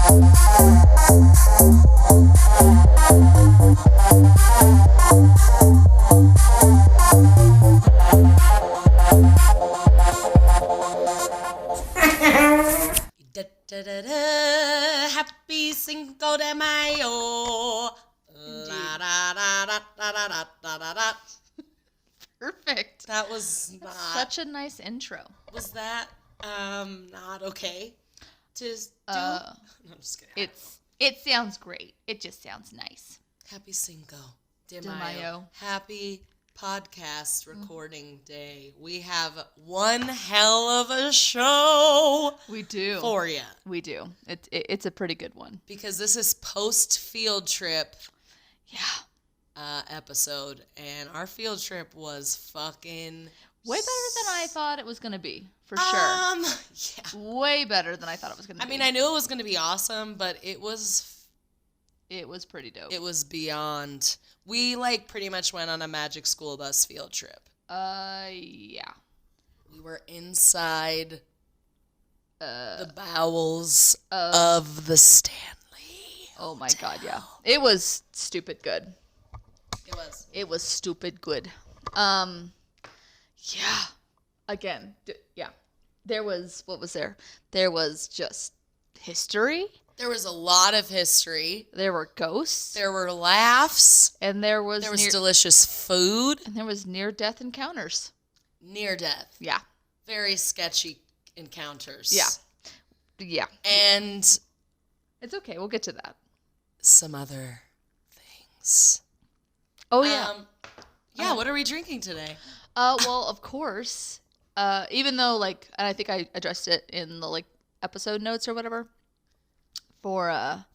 Happy Cinco de Mayo. La, da, da, da, da, da, da, da, da. Perfect. That was not... Such a nice intro. Was that not okay to do? No, I'm just kidding. It sounds great. It just sounds nice. Happy Cinco de De Mayo. Mayo. Happy podcast recording day. We have one hell of a show. We do. For you. We do. It's a pretty good one. Because this is post field trip. Yeah. Episode, and our field trip was fucking way better than I thought it was gonna be, for sure. Yeah, way better than I thought it was gonna be. I mean, I knew it was gonna be awesome, but it was pretty dope. It was beyond. We pretty much went on a magic school bus field trip. Yeah. We were inside the bowels of the Stanley Oh my God, yeah. It was stupid good. It was stupid good. Yeah. Again, yeah. There was, what was there? There was just history. There was a lot of history. There were ghosts. There were laughs. And there was delicious food. And there was near-death encounters. Near death. Yeah. Very sketchy encounters. Yeah. Yeah. And it's okay. We'll get to that. Some other things. Oh, yeah. Yeah, what are we drinking today? Well, of course, even though, and I think I addressed it in the, episode notes or whatever, for, the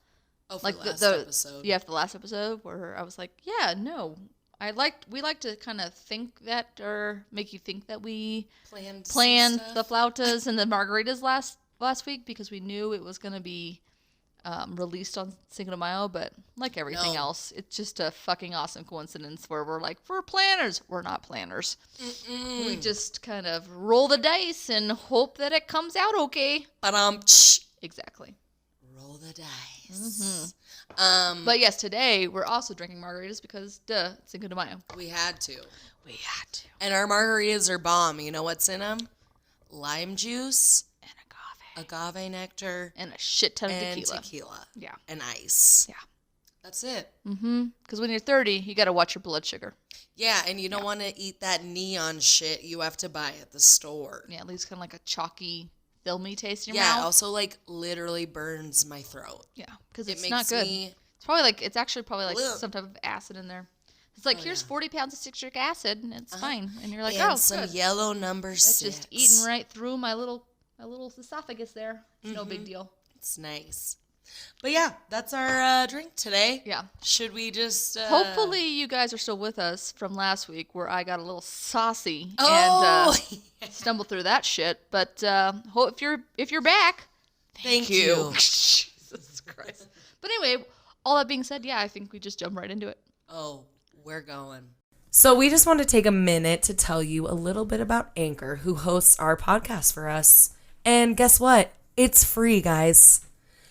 last episode. Yeah, for the last episode, where I was like, yeah, no, we like to kind of think that, or make you think that we planned the flautas and the margaritas last week, because we knew it was going to be released on Cinco de Mayo, but like everything else, it's just a fucking awesome coincidence where we're like, we're planners. We're not planners. Mm-mm. We just kind of roll the dice and hope that it comes out okay. Exactly. Roll the dice. Mm-hmm. But yes, today we're also drinking margaritas because, it's Cinco de Mayo. We had to. And our margaritas are bomb. You know what's in them? Lime juice. Agave nectar. And a shit ton of tequila. Yeah. And ice. Yeah. That's it. Mm-hmm. Because when you're 30, you got to watch your blood sugar. Yeah, and you don't want to eat that neon shit you have to buy at the store. Yeah, it leaves kind of like a chalky, filmy taste in your mouth. Yeah, also literally burns my throat. Yeah, because it's not good. It's actually probably some type of acid in there. It's here's 40 pounds of citric acid, and it's fine. And you're like, and some yellow number 6. That's just eating right through my little esophagus there. It's no big deal. It's nice. But yeah, that's our drink today. Yeah. Should we just... Hopefully you guys are still with us from last week where I got a little saucy and stumbled through that shit. But if you're back, thank you. Jesus Christ. But anyway, all that being said, yeah, I think we just jump right into it. Oh, we're going. So we just want to take a minute to tell you a little bit about Anchor, who hosts our podcast for us. And guess what? It's free, guys.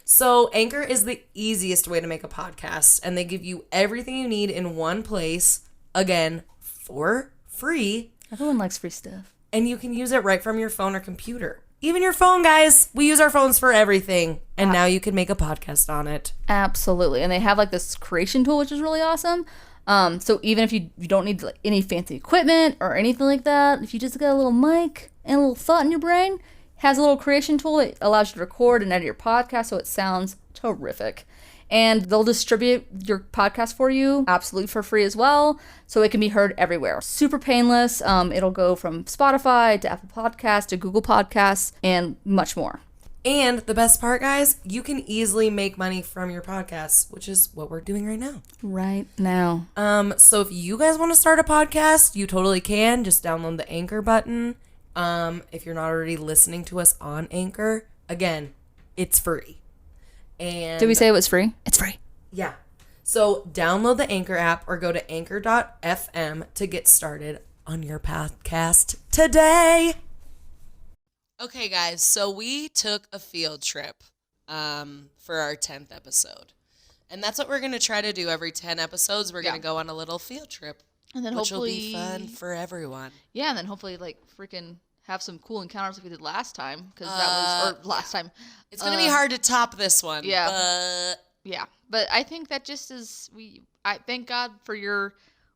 So Anchor is the easiest way to make a podcast, and they give you everything you need in one place, again, for free. Everyone likes free stuff. And you can use it right from your phone or computer. Even your phone, guys. We use our phones for everything. And now you can make a podcast on it. Absolutely. And they have this creation tool, which is really awesome. So even if you don't need any fancy equipment or anything like that, if you just got a little mic and a little thought in your brain, has a little creation tool that allows you to record and edit your podcast so it sounds terrific. And they'll distribute your podcast for you absolutely for free as well, so it can be heard everywhere. Super painless. It'll go from Spotify to Apple Podcasts to Google Podcasts and much more. And the best part, guys, you can easily make money from your podcast, which is what we're doing right now. Right now. So if you guys want to start a podcast, you totally can. Just download the Anchor button. If you're not already listening to us on Anchor, again, it's free. And did we say it was free? It's free. Yeah. So download the Anchor app or go to anchor.fm to get started on your podcast today. Okay, guys, so we took a field trip for our 10th episode. And that's what we're going to try to do every 10 episodes. We're going to go on a little field trip, and then which hopefully will be fun for everyone. Yeah, and then hopefully, like, freaking have some cool encounters like we did last time. Because that was, or last time. It's going to be hard to top this one. Yeah. But I think that just is, I thank God for your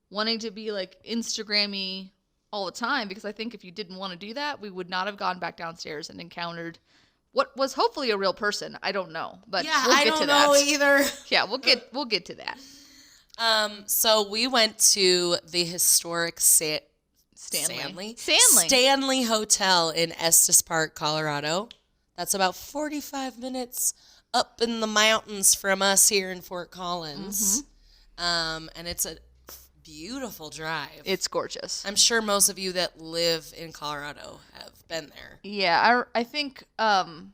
wanting to be, like, Instagram-y all the time. Because I think if you didn't want to do that, we would not have gone back downstairs and encountered what was hopefully a real person. I don't know, but yeah, we'll I get don't to know that. either. Yeah, we'll get to that. So we went to the historic Stanley Hotel in Estes Park, Colorado. That's about 45 minutes up in the mountains from us here in Fort Collins. And it's a beautiful drive. It's gorgeous. I'm sure most of you that live in Colorado have been there. Yeah, I think, well,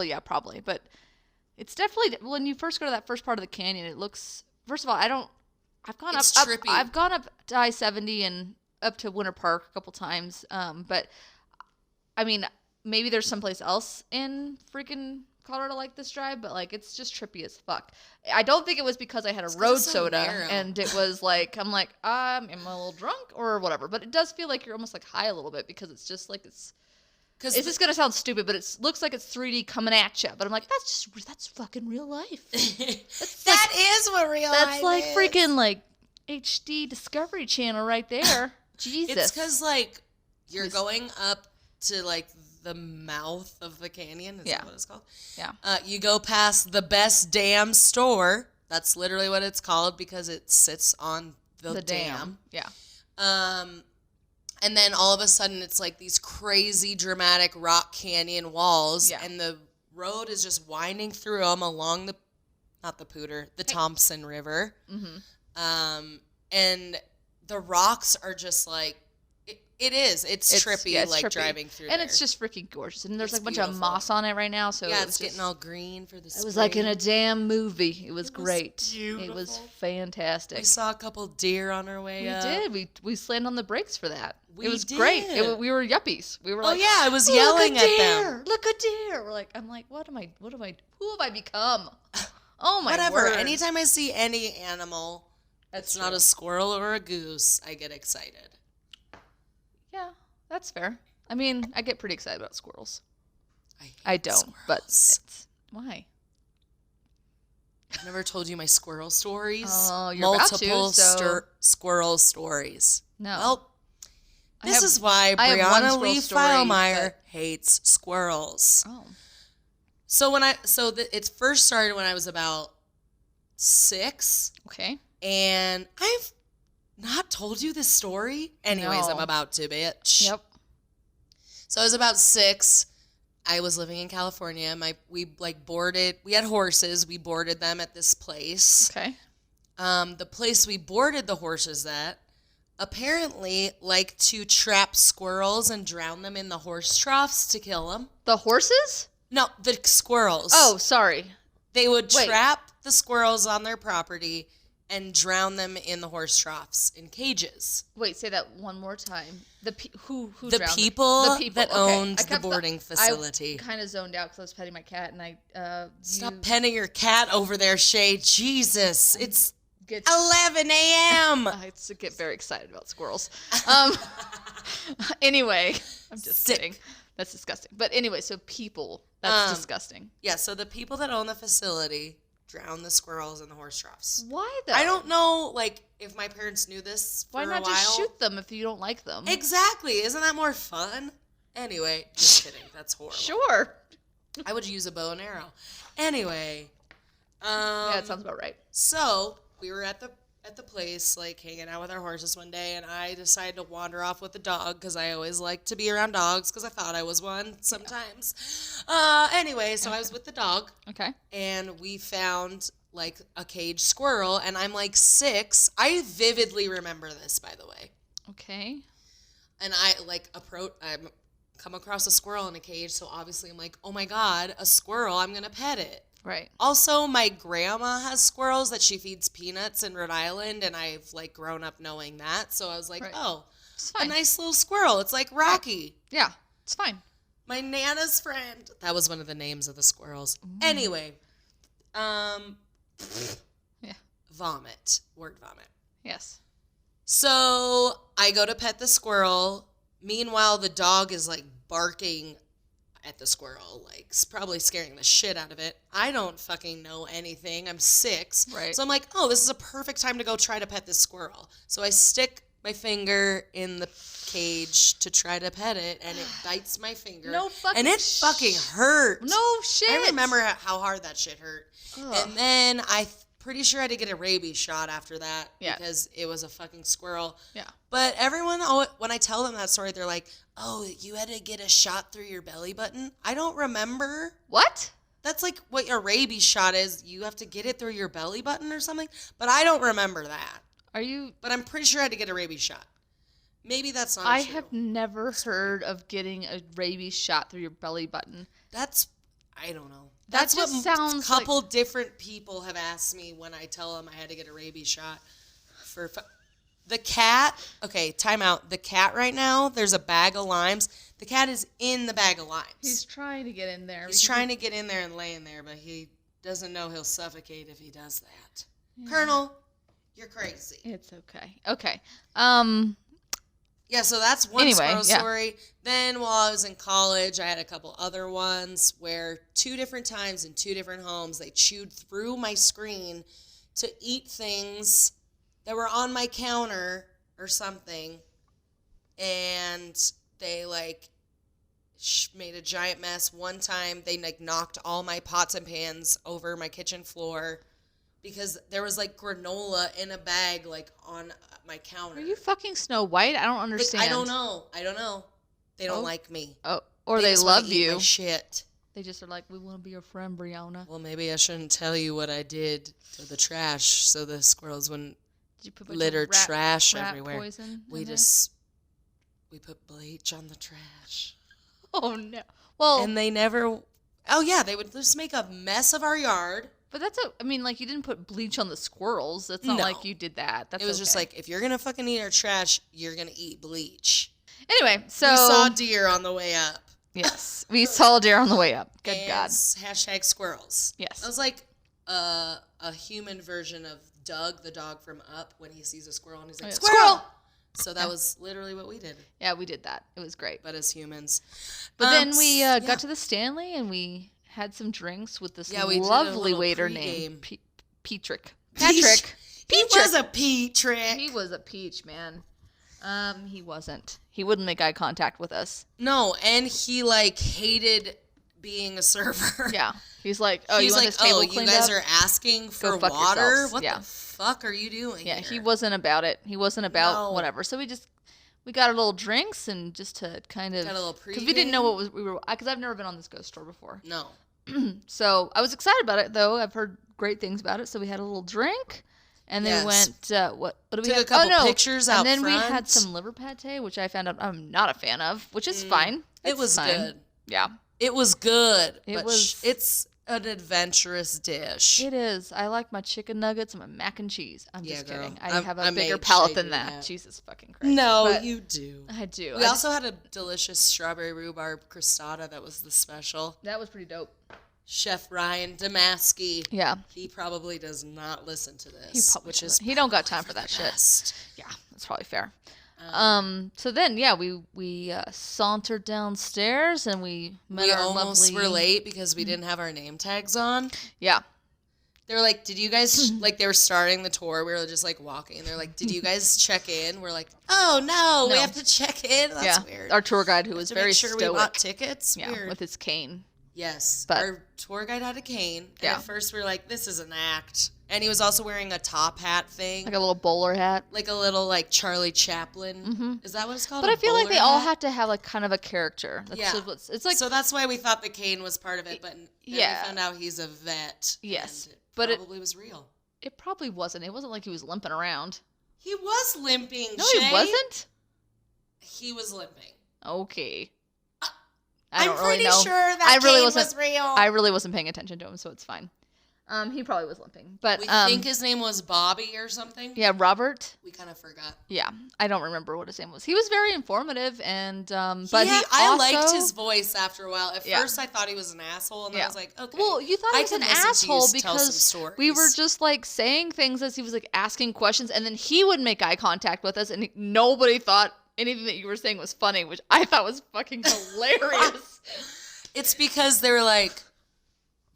yeah, probably. But it's definitely, when you first go to that first part of the canyon, it looks, first of all, I've gone It's up, trippy. I've gone up to I-70 and up to Winter Park a couple times. But, I mean, maybe there's someplace else in freaking Colorado like this drive, but, like, it's just trippy as fuck. I don't think it was because I had a road soda narrow. and it was like, am I a little drunk or whatever? But it does feel like you're almost like high a little bit because it's just like it's just gonna sound stupid, but it looks like it's 3D coming at you. But I'm like, that's fucking real life. That is what real life is. That's like freaking like HD Discovery Channel right there. Jesus. It's because like you're going up to like the mouth of the canyon. Is that what it's called? Yeah. You go past the Best Damn store. That's literally what it's called because it sits on the dam. Yeah. And then all of a sudden it's like these crazy dramatic rock canyon walls, and the road is just winding through them along the Thompson River. And the rocks are just like, it's trippy, like trippy. Driving through and there. it's just freaking gorgeous. And there's like a bunch of moss on it right now, so it's getting all green for the spring. It was like in a damn movie. It was great. Beautiful. It was fantastic. We saw a couple deer on our way up. We did. We slammed on the brakes for that. It was great. We were yuppies. We were like, I was yelling at them. Look a deer. I'm like, who have I become? Oh my Whatever. word. Anytime I see any animal that's not a squirrel or a goose, I get excited. Yeah, that's fair. I mean, I get pretty excited about squirrels. I don't, squirrels. But why? I've never told you my squirrel stories. Oh, you're multiple about to, squirrel stories. No. Well, this is why Brianna Lee Feilmeyer hates squirrels. Oh. So it first started when I was about 6. Okay. And I've not told you this story. Anyways, No. I'm about to, bitch. Yep. So I was about 6. I was living in California. We had horses. We boarded them at this place. Okay. The place we boarded the horses at apparently like to trap squirrels and drown them in the horse troughs to kill them. The horses? No, the squirrels. Oh, sorry. They would trap the squirrels on their property and drown them in the horse troughs in cages. Wait, say that one more time. Who the drowned people, them? The people that owned the boarding facility. I kind of zoned out because I was petting my cat, and Stop petting your cat over there, Shay. Jesus, it's 11 a.m. I get very excited about squirrels. Anyway, I'm just kidding. That's disgusting. But anyway, so people, that's disgusting. Yeah, so the people that own the facility drown the squirrels in the horse troughs. Why though? I don't know, if my parents knew this for a while. Why not just shoot them if you don't like them? Exactly. Isn't that more fun? Anyway, just kidding. That's horrible. Sure. I would use a bow and arrow. Anyway. Yeah, that sounds about right. So, we were at the place, hanging out with our horses one day, and I decided to wander off with the dog, because I always like to be around dogs, because I thought I was one sometimes. Anyway, so I was with the dog. Okay. And we found, a caged squirrel, and I'm, 6. I vividly remember this, by the way. Okay. And I, come across a squirrel in a cage, so obviously I'm like, oh my God, a squirrel, I'm going to pet it. Right. Also, my grandma has squirrels that she feeds peanuts in Rhode Island, and I've, grown up knowing that. So I was like, right. Oh, a nice little squirrel. It's like Rocky. Yeah, it's fine. My Nana's friend. That was one of the names of the squirrels. Anyway, Yeah. vomit. Word vomit. Yes. So I go to pet the squirrel. Meanwhile, the dog is like barking at the squirrel, like probably scaring the shit out of it. I don't fucking know anything. I'm 6. Right. So I'm like, oh, this is a perfect time to go try to pet this squirrel. So I stick my finger in the cage to try to pet it, and it bites my finger. No fucking And it fucking hurt. No shit. I remember how hard that shit hurt. Ugh. And then pretty sure I had to get a rabies shot after that Yeah. because it was a fucking squirrel. Yeah. But everyone, when I tell them that story, they're like, oh, you had to get a shot through your belly button? I don't remember. What? That's like what your rabies shot is. You have to get it through your belly button or something. But I don't remember that. Are you? But I'm pretty sure I had to get a rabies shot. Maybe that's not I true. have never heard of getting a rabies shot through your belly button. I don't know. That That's just what sounds a couple different people have asked me when I tell them I had to get a rabies shot. The cat, okay, time out. The cat right now, there's a bag of limes. The cat is in the bag of limes. He's trying to get in there. He's trying to get in there and lay in there, but he doesn't know he'll suffocate if he does that. Yeah. Colonel, you're crazy. It's okay. Okay. Yeah, so that's one Anyway, squirrel yeah. story. Then while I was in college, I had a couple other ones where 2 different times in 2 different homes, they chewed through my screen to eat things that were on my counter or something. And they made a giant mess. One time they knocked all my pots and pans over my kitchen floor because there was granola in a bag on my counter. Are you fucking Snow White? I don't understand. I don't know. They don't like me. Oh, or they just wanna love eat you. my shit. They just are like, we want to be your friend, Brianna. Well, maybe I shouldn't tell you what I did to the trash so the squirrels wouldn't Did you put a bunch litter of rat trash everywhere. Poison We in there? we put bleach on the trash. Oh no. Well, And they never. Oh yeah, they would just make a mess of our yard. but you didn't put bleach on the squirrels. It's not No. like you did that. That's It was just okay. if you're gonna fucking eat our trash, you're gonna eat bleach. Anyway, so We saw deer on the way up. yes, we saw deer on the way up. Good And God. Hashtag squirrels. Yes. I was like a human version of Doug, the dog from Up, when he sees a squirrel and he's like, Squirrel! So that was literally what we did, Yeah, we did that. It was great. but as humans. But then we yeah. got to the Stanley and we had some drinks with this Yeah, we did a lovely little waiter pregame. named Patrick. Peach. Patrick. He was a pea trick. He was a peach, man. He wasn't. He wouldn't make eye contact with us. No, and he hated being a server. Yeah. He's like, oh, He's you want like, this table you cleaned guys up? are asking for fuck water? yourselves. What Yeah. the fuck are you doing Yeah, here? he wasn't about it. He wasn't about No. whatever. So we got a little drinks and just to kind of Got a little because we didn't know pregame? we were because I've never been on this ghost tour before. No. So I was excited about it though. I've heard great things about it. So we had a little drink, and then we Yes. went. What did we Took have? a couple oh no! pictures out and then we had front. some liver pate, which I found out I'm not a fan of, which is fine. It It's was fine. good. Yeah, It was good. It but was- it's an adventurous dish. it is. I like my chicken nuggets and my mac and cheese. I'm Yeah, just girl. kidding. I I'm- have a I bigger made palate Shay than do that. that. Jesus fucking Christ. No, But you do. I do. We also had a delicious strawberry rhubarb crostata that was the special. That was pretty dope. Chef Ryan Damaski. Yeah. He probably does not listen to this. He probably which is doesn't. He don't got time for the that shit. best. Yeah, that's probably fair. So then, yeah, we sauntered downstairs and we met We our almost lovely. were late because we didn't have our name tags on. Yeah, They were like, did you guys, they were starting the tour. We were just walking. And they're like, did you guys check in? We're like, oh, no, we No. have to check in. That's yeah. weird. Our tour guide, who We have was to very make sure stoic, we bought tickets. yeah, Weird. with his cane. Yes. But- Our tour guide had a cane. And Yeah. at first we were like, this is an act. And he was also wearing a top hat thing. Like a little bowler hat. Like a little Charlie Chaplin. Mm-hmm. Is that what it's called? But A I feel like bowler they all hat? had to have kind of a character. That's Yeah. it's like So that's why we thought the cane was part of it, but then Yeah. we found out he's a vet. Yes, and but it- probably was real. it probably wasn't. It wasn't like he was limping around. He was limping. No, Shay. he wasn't. He was limping. Okay. I'm don't pretty really know. sure that I really cane wasn't- was real. I really wasn't paying attention to him, so it's fine. He probably was limping, but we think his name was Bobby or something. Yeah, Robert. We kind of forgot. Yeah, I don't remember what his name was. He was very informative, and but I liked his voice after a while. At first, I thought he was an asshole, and I was like, okay. Well, you thought he was an asshole because we were just like saying things as he was like asking questions, and then he would make eye contact with us, and nobody thought anything that you were saying was funny, which I thought was fucking hilarious. It's because they were like,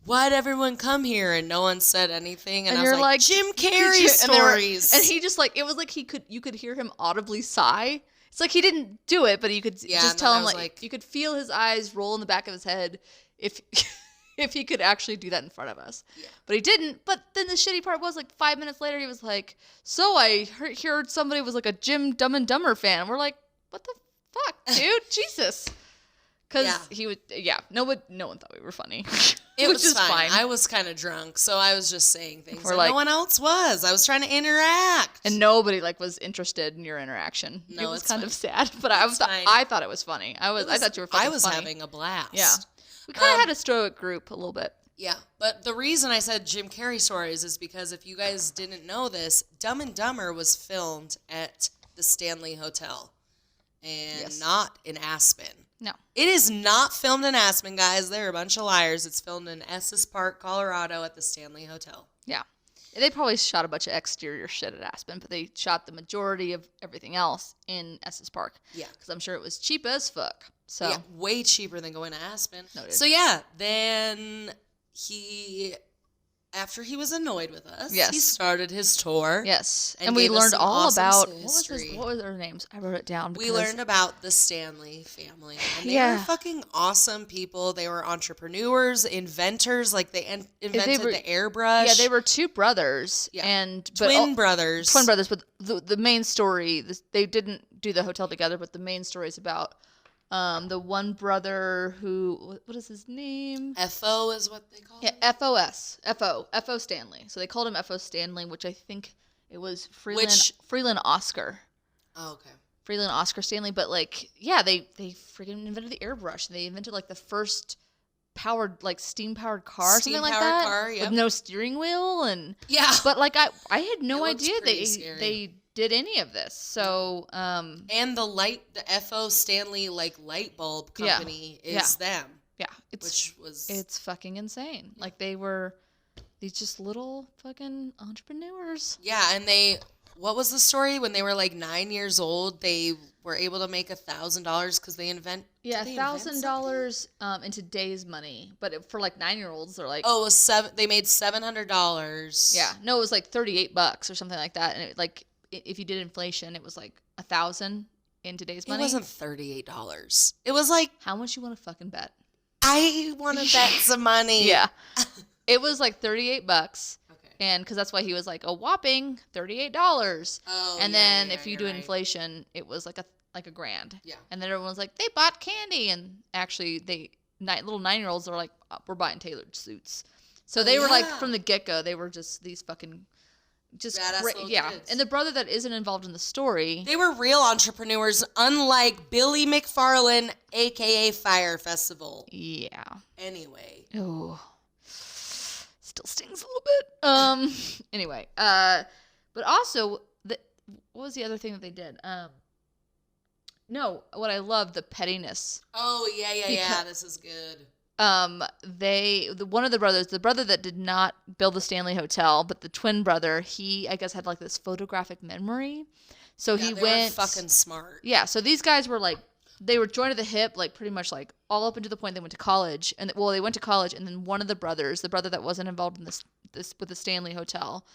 why'd everyone come here? And no one said anything. And I was like, Jim Carrey stories. And he just like, it was like you could hear him audibly sigh. It's like he didn't do it, but you could just tell him like you could feel his eyes roll in the back of his head if he could actually do that in front of us. Yeah. But he didn't. But then the shitty part was like 5 minutes later, he was like, so I heard somebody was like a Jim Dumb and Dumber fan. And we're like, what the fuck, dude? Jesus. Because he would, no one thought we were funny. It was fine. I was kind of drunk, so I was just saying things. No one else was. I was trying to interact, and nobody was interested in your interaction. No, it was kind of sad, but I thought it was funny. I thought you were funny. I was having a blast. Yeah, we kind of had a stoic group a little bit. Yeah, but the reason I said Jim Carrey stories is because if you guys didn't know this, Dumb and Dumber was filmed at the Stanley Hotel, and not in Aspen. No. It is not filmed in Aspen, guys. They're a bunch of liars. It's filmed in Estes Park, Colorado at the Stanley Hotel. Yeah. They probably shot a bunch of exterior shit at Aspen, but they shot the majority of everything else in Estes Park. Yeah. Because I'm sure it was cheap as fuck. So. Yeah, way cheaper than going to Aspen. Noted. So, then after he was annoyed with us, he started his tour. Yes. And we learned all about, what were their names? I wrote it down. We learned about the Stanley family. And they were fucking awesome people. They were entrepreneurs, inventors. Like, they invented the airbrush. Yeah, they were two brothers. Yeah. Twin brothers. Twin brothers. But the main story, they didn't do the hotel together, but the main story is about the one brother who, what is his name? F.O. is what they call him? Yeah, F.O.S. F.O. Stanley. So they called him F.O. Stanley, which I think it was Freeland Oscar. Oh, okay. Freeland Oscar Stanley. But, they freaking invented the airbrush. They invented, the first powered, steam-powered car, something like that. Car, yep. With no steering wheel. And yeah. But, I had no idea they did any of this. So and the F.O. Stanley light bulb company is them. Yeah. It's fucking insane. They were these just little fucking entrepreneurs. Yeah, and what was the story when they were 9 years old? They were able to make $1,000 because they invent. Yeah, $1,000 in today's money, but for 9-year-olds, they're like. Oh, it was they made $700. Yeah, no, it was $38 or something like that, and it if you did inflation, it was $1,000 in today's money. It wasn't $38. It was how much you want to fucking bet? I want to bet some money. Yeah, it was $38. Okay, and because that's why he was a whopping $38. Oh, and then if you do inflation, it was a grand. Yeah, and then everyone's they bought candy, and actually little 9-year-olds are we're buying tailored suits. So they were from the get go, they were just these fucking. Just kids. And the brother that isn't involved in the story, they were real entrepreneurs, unlike Billy McFarlane, aka Fire Festival. Yeah. Anyway. Oh, still stings a little bit. Anyway. But also, what was the other thing that they did? No, what I love, the pettiness. Oh yeah. This is good. One of the brothers, the brother that did not build the Stanley Hotel, but the twin brother, he, I guess, had this photographic memory. So he went fucking smart. Yeah. So these guys were they were joined at the hip, pretty much all up until the point they went to college. And they went to college, and then one of the brothers, the brother that wasn't involved in this with the Stanley Hotel,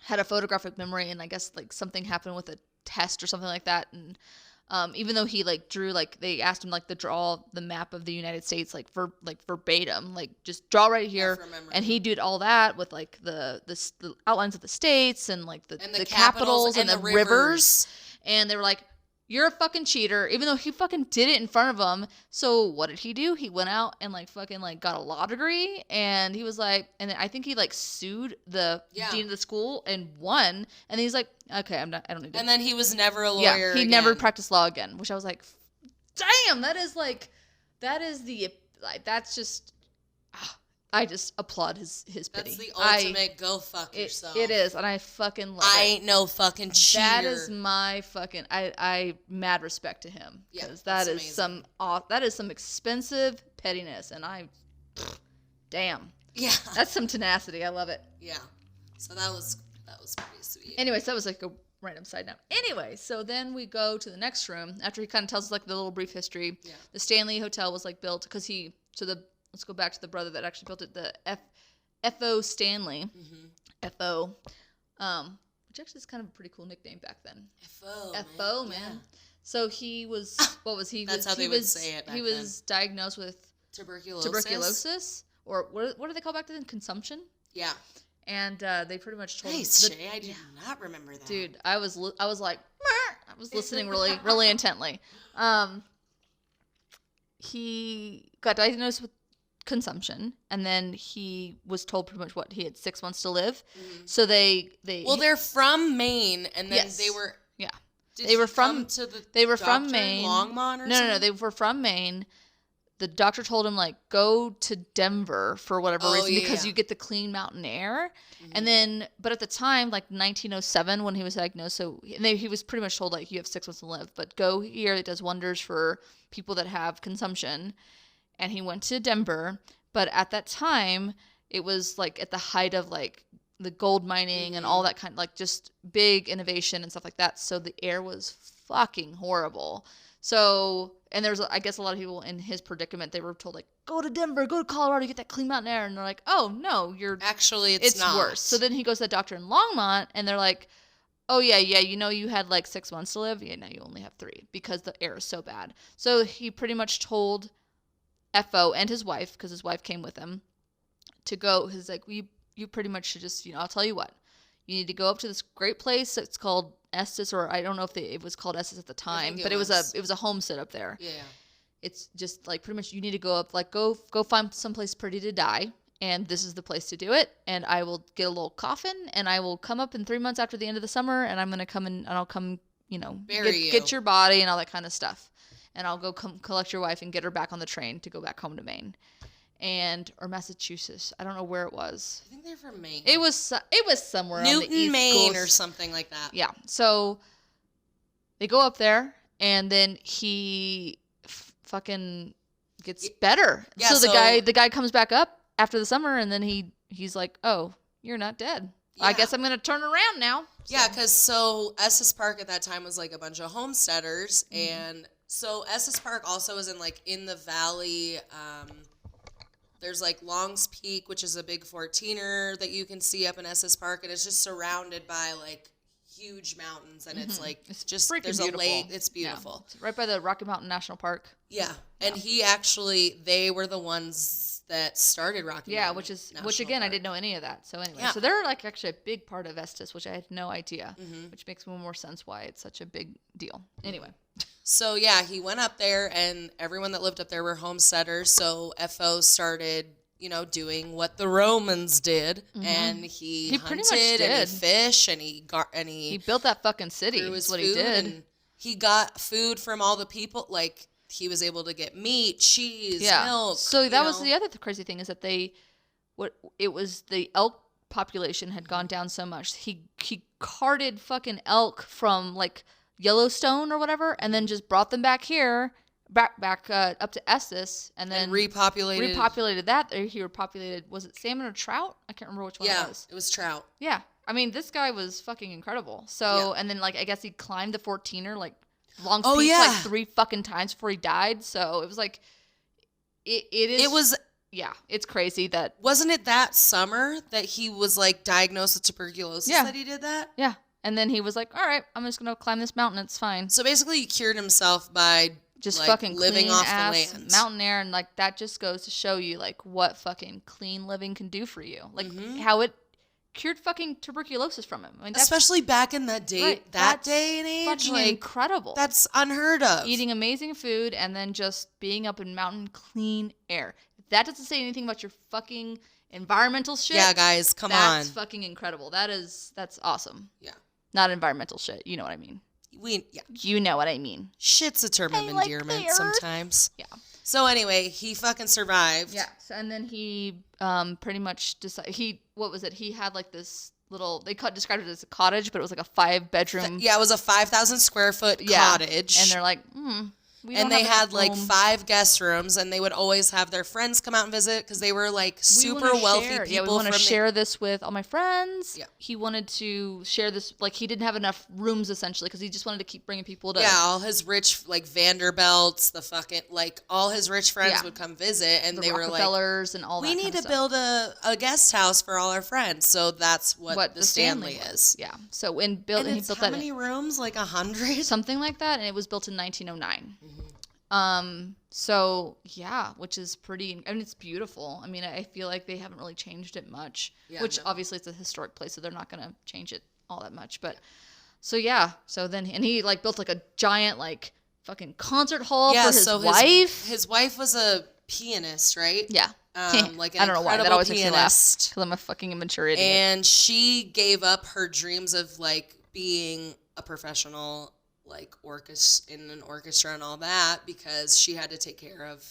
had a photographic memory, and I guess something happened with a test or something like that, and even though he drew they asked him to draw the map of the United States verbatim, just draw right here, and he did all that with the outlines of the states and the capitals and the rivers, and they were you're a fucking cheater, even though he fucking did it in front of them. So what did he do? He went out and fucking got a law degree, and he was and I think he sued the dean of the school and won, and he's okay, I don't need to. And then he was never a lawyer. Yeah, he never practiced law again, which I was damn, that's just I just applaud his pity. That's the ultimate go fuck yourself. It is, and I fucking love it. I ain't no fucking cheater. That is my fucking I mad respect to him, because that is some expensive pettiness, and damn. Yeah. That's some tenacity. I love it. Yeah. So that was pretty sweet. Anyways, that was like a random side note. Anyway, so then we go to the next room after he kind of tells us like the little brief history. Yeah. The Stanley Hotel was like built because let's go back to the brother that actually built it, the F.O. Stanley. Mm-hmm. F.O. Which actually is kind of a pretty cool nickname back then. F.O. man. Yeah. So he was, what was he? That's how they would say it back then. He was diagnosed with tuberculosis, or what do they call back then? Consumption? Yeah. And they pretty much told him. Shay, I did not remember that. Dude, I was like, I was listening really, really intently. He got diagnosed with consumption, and then he was told pretty much what he had 6 months to live. Mm-hmm. So they're from Maine, and then they were they were from Maine. Longmont or something? No, they were from Maine. The doctor told him, like, go to Denver for whatever reason, because you get the clean mountain air. Mm-hmm. And then, but at the time, like 1907 when he was diagnosed, so he was pretty much told, like, you have 6 months to live, but go here. It does wonders for people that have consumption. And he went to Denver. But at that time, it was, like, at the height of, like, the gold mining and all that kind of, like, just big innovation and stuff like that. So the air was fucking horrible. So, and there's, I guess, a lot of people in his predicament, they were told, like, go to Denver, go to Colorado, get that clean mountain air. And they're like, oh, no, actually, it's not. Worse. So then he goes to the doctor in Longmont, and they're like, oh, yeah, you had, like, 6 months to live. Yeah, now you only have 3 because the air is so bad. So he pretty much told F.O. and his wife, because his wife came with him, to go. He's like, you pretty much should just, I'll tell you what. You need to go up to this great place. It's called Estes, or I don't know if it was called Estes at the time, but it was a homestead up there. Yeah. It's just like pretty much you need to go up, like go find someplace pretty to die, and this is the place to do it. And I will get a little coffin, and I will come up in 3 months after the end of the summer, and I'm gonna come in, and I'll come, get your body and all that kind of stuff, and I'll go collect your wife and get her back on the train to go back home to Maine. Or Massachusetts. I don't know where it was. I think they're from Maine. It was somewhere Newton, on the East Maine, Coast. Or something like that. Yeah. So they go up there, and then he fucking gets better. Yeah, so the guy comes back up after the summer, and then he's like, "Oh, you're not dead. Yeah. I guess I'm gonna turn around now." So. Yeah, because Estes Park at that time was like a bunch of homesteaders, and so Estes Park also was in the valley. There's like Long's Peak, which is a big 14er that you can see up in Estes Park, and it's just surrounded by like huge mountains, and it's like it's just there's beautiful. A lake. It's beautiful. Yeah. It's right by the Rocky Mountain National Park. Yeah, and they were the ones that started Rocky Mountain. Yeah, which again, Park. I didn't know any of that. So anyway, so they're like actually a big part of Estes, which I had no idea, which makes more sense why it's such a big deal. Anyway. So, yeah, he went up there, and everyone that lived up there were homesteaders. So, F.O. started, doing what the Romans did. Mm-hmm. And he hunted, and he fished, and he built that fucking city is what he did. And he got food from all the people. Like, he was able to get meat, cheese, milk. So, that was the other crazy thing, is that the elk population had gone down so much. He carted fucking elk from, like, Yellowstone or whatever, and then just brought them back here, back up to Estes, and then repopulated that. He repopulated, was it salmon or trout? I can't remember which one it was. Yeah, it was trout. Yeah, I mean, this guy was fucking incredible. So, and then like I guess he climbed the 14er like Long Peak like 3 fucking times before he died. So it was like it's crazy that wasn't it that summer that he was like diagnosed with tuberculosis that he did that? Yeah. And then he was like, all right, I'm just going to climb this mountain. It's fine. So basically he cured himself by just like, fucking living off the land. Mountain air. And like that just goes to show you like what fucking clean living can do for you. Like how it cured fucking tuberculosis from him. I mean, especially back in that day, day and age. Fucking like, incredible. That's unheard of. Eating amazing food and then just being up in mountain clean air. That doesn't say anything about your fucking environmental shit. Yeah, guys, come on. That's fucking incredible. That's awesome. Yeah. Not environmental shit. You know what I mean. You know what I mean. Shit's a term of endearment sometimes. Yeah. So anyway, he fucking survived. Yeah. So, and then he pretty much decided what was it? He had like this little, described it as a cottage, but it was like a 5-bedroom. Yeah, it was a 5,000 square foot cottage. And they're like, and they had like 5 guest rooms, and they would always have their friends come out and visit because they were like super wealthy people. Yeah, we want to share this with all my friends. Yeah. He wanted to share this, like he didn't have enough rooms essentially because he just wanted to keep bringing people to. Yeah, all his rich like Vanderbilts, the fucking like all his rich friends would come visit, and they were like Rockefellers and all that. We need to build a guest house for all our friends, so that's what the Stanley is. Yeah. So he built how many rooms? Like 100, something like that, and it was built in 1909. So yeah, which is pretty, and it's beautiful. I mean, I feel like they haven't really changed it much, obviously it's a historic place, so they're not going to change it all that much. But so then he like built like a giant like fucking concert hall for his wife. His wife was a pianist, right? Yeah. Like an I don't know why that always makes me laugh pianist. because I'm a fucking immature idiot. And she gave up her dreams of like being a professional like in an orchestra and all that because she had to take care of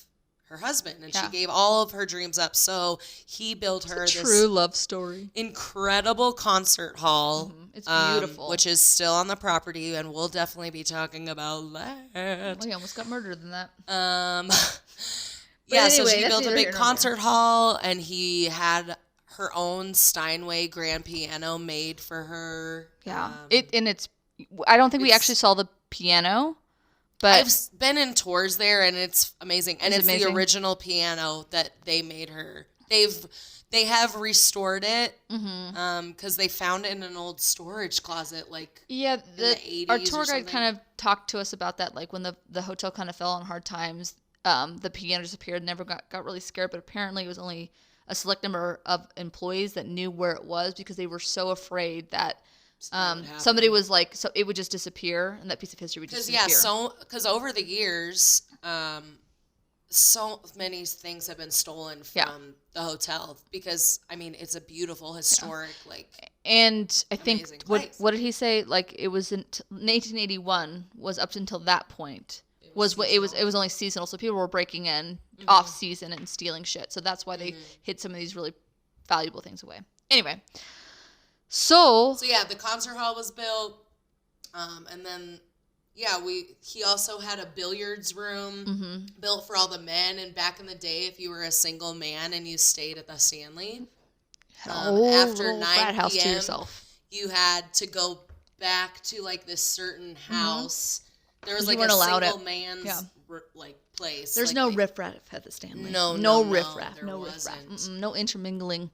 her husband, and she gave all of her dreams up. So he built her this true love story, incredible concert hall. It's beautiful, which is still on the property, and we'll definitely be talking about that. Well, he almost got murdered in that. Yeah, so she built a big concert hall, and he had her own Steinway grand piano made for her. Yeah, I don't think we actually saw the piano, but I've been in tours there, and it's amazing. And it's the original piano that they made her. They have restored it because they found it in an old storage closet, like in the 80s. Our tour guide kind of talked to us about that, like when the hotel kind of fell on hard times. The piano disappeared. Never got really scared, but apparently it was only a select number of employees that knew where it was because they were so afraid that. Somebody was like, so it would just disappear, and that piece of history would just disappear. Because over the years, so many things have been stolen from the hotel because I mean it's a beautiful historic and I think what did he say? Like it was in 1981 was up until that point it was only seasonal, so people were breaking in off season and stealing shit. So that's why they hid some of these really valuable things away. Anyway. So yeah, the concert hall was built, and then he also had a billiards room built for all the men. And back in the day, if you were a single man and you stayed at the Stanley, after 9 p.m., to yourself. You had to go back to like this certain house. There was like a single man's like place. There's like no riffraff at the Stanley. No riffraff. No riffraff. No intermingling.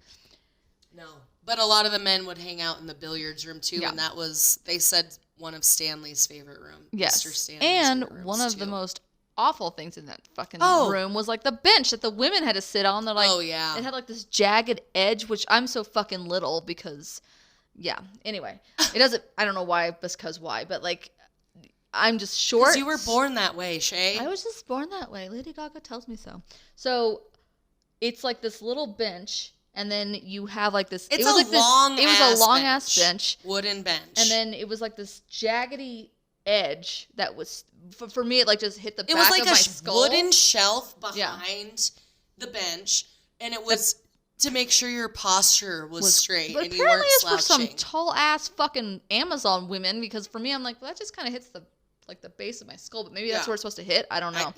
No. But a lot of the men would hang out in the billiards room too, and that was, they said, one of Stanley's favorite rooms. Yes. Mr. Stanley's and favorite rooms one of too. the most awful things in that fucking room was like the bench that the women had to sit on. They're like, it had like this jagged edge, which I'm so fucking little because, anyway, it doesn't, I don't know why, but like, I'm just short. Because you were born that way, Shay. I was just born that way. Lady Gaga tells me so. So it's like this little bench. And then you have like this. It was a long ass bench, wooden bench. And then it was like this jaggedy edge that was for me. It like just hit the back of my skull. It was like a wooden shelf behind the bench, and it was to make sure your posture was straight and you weren't slouching. It's for some tall ass fucking Amazon women, because for me, I'm like, well, that just kind of hits the base of my skull, but maybe that's where it's supposed to hit. I don't know.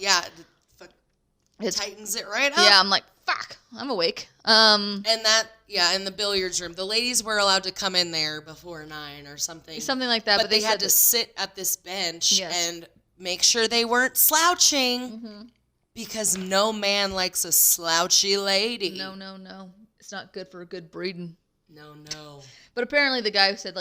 It tightens it right up. Yeah, I'm like, fuck, I'm awake. And that, in the billiards room, the ladies were allowed to come in there before 9 or something. Something like that. But they had to sit at this bench and make sure they weren't slouching because no man likes a slouchy lady. No. It's not good for good breeding. No. But apparently the guy said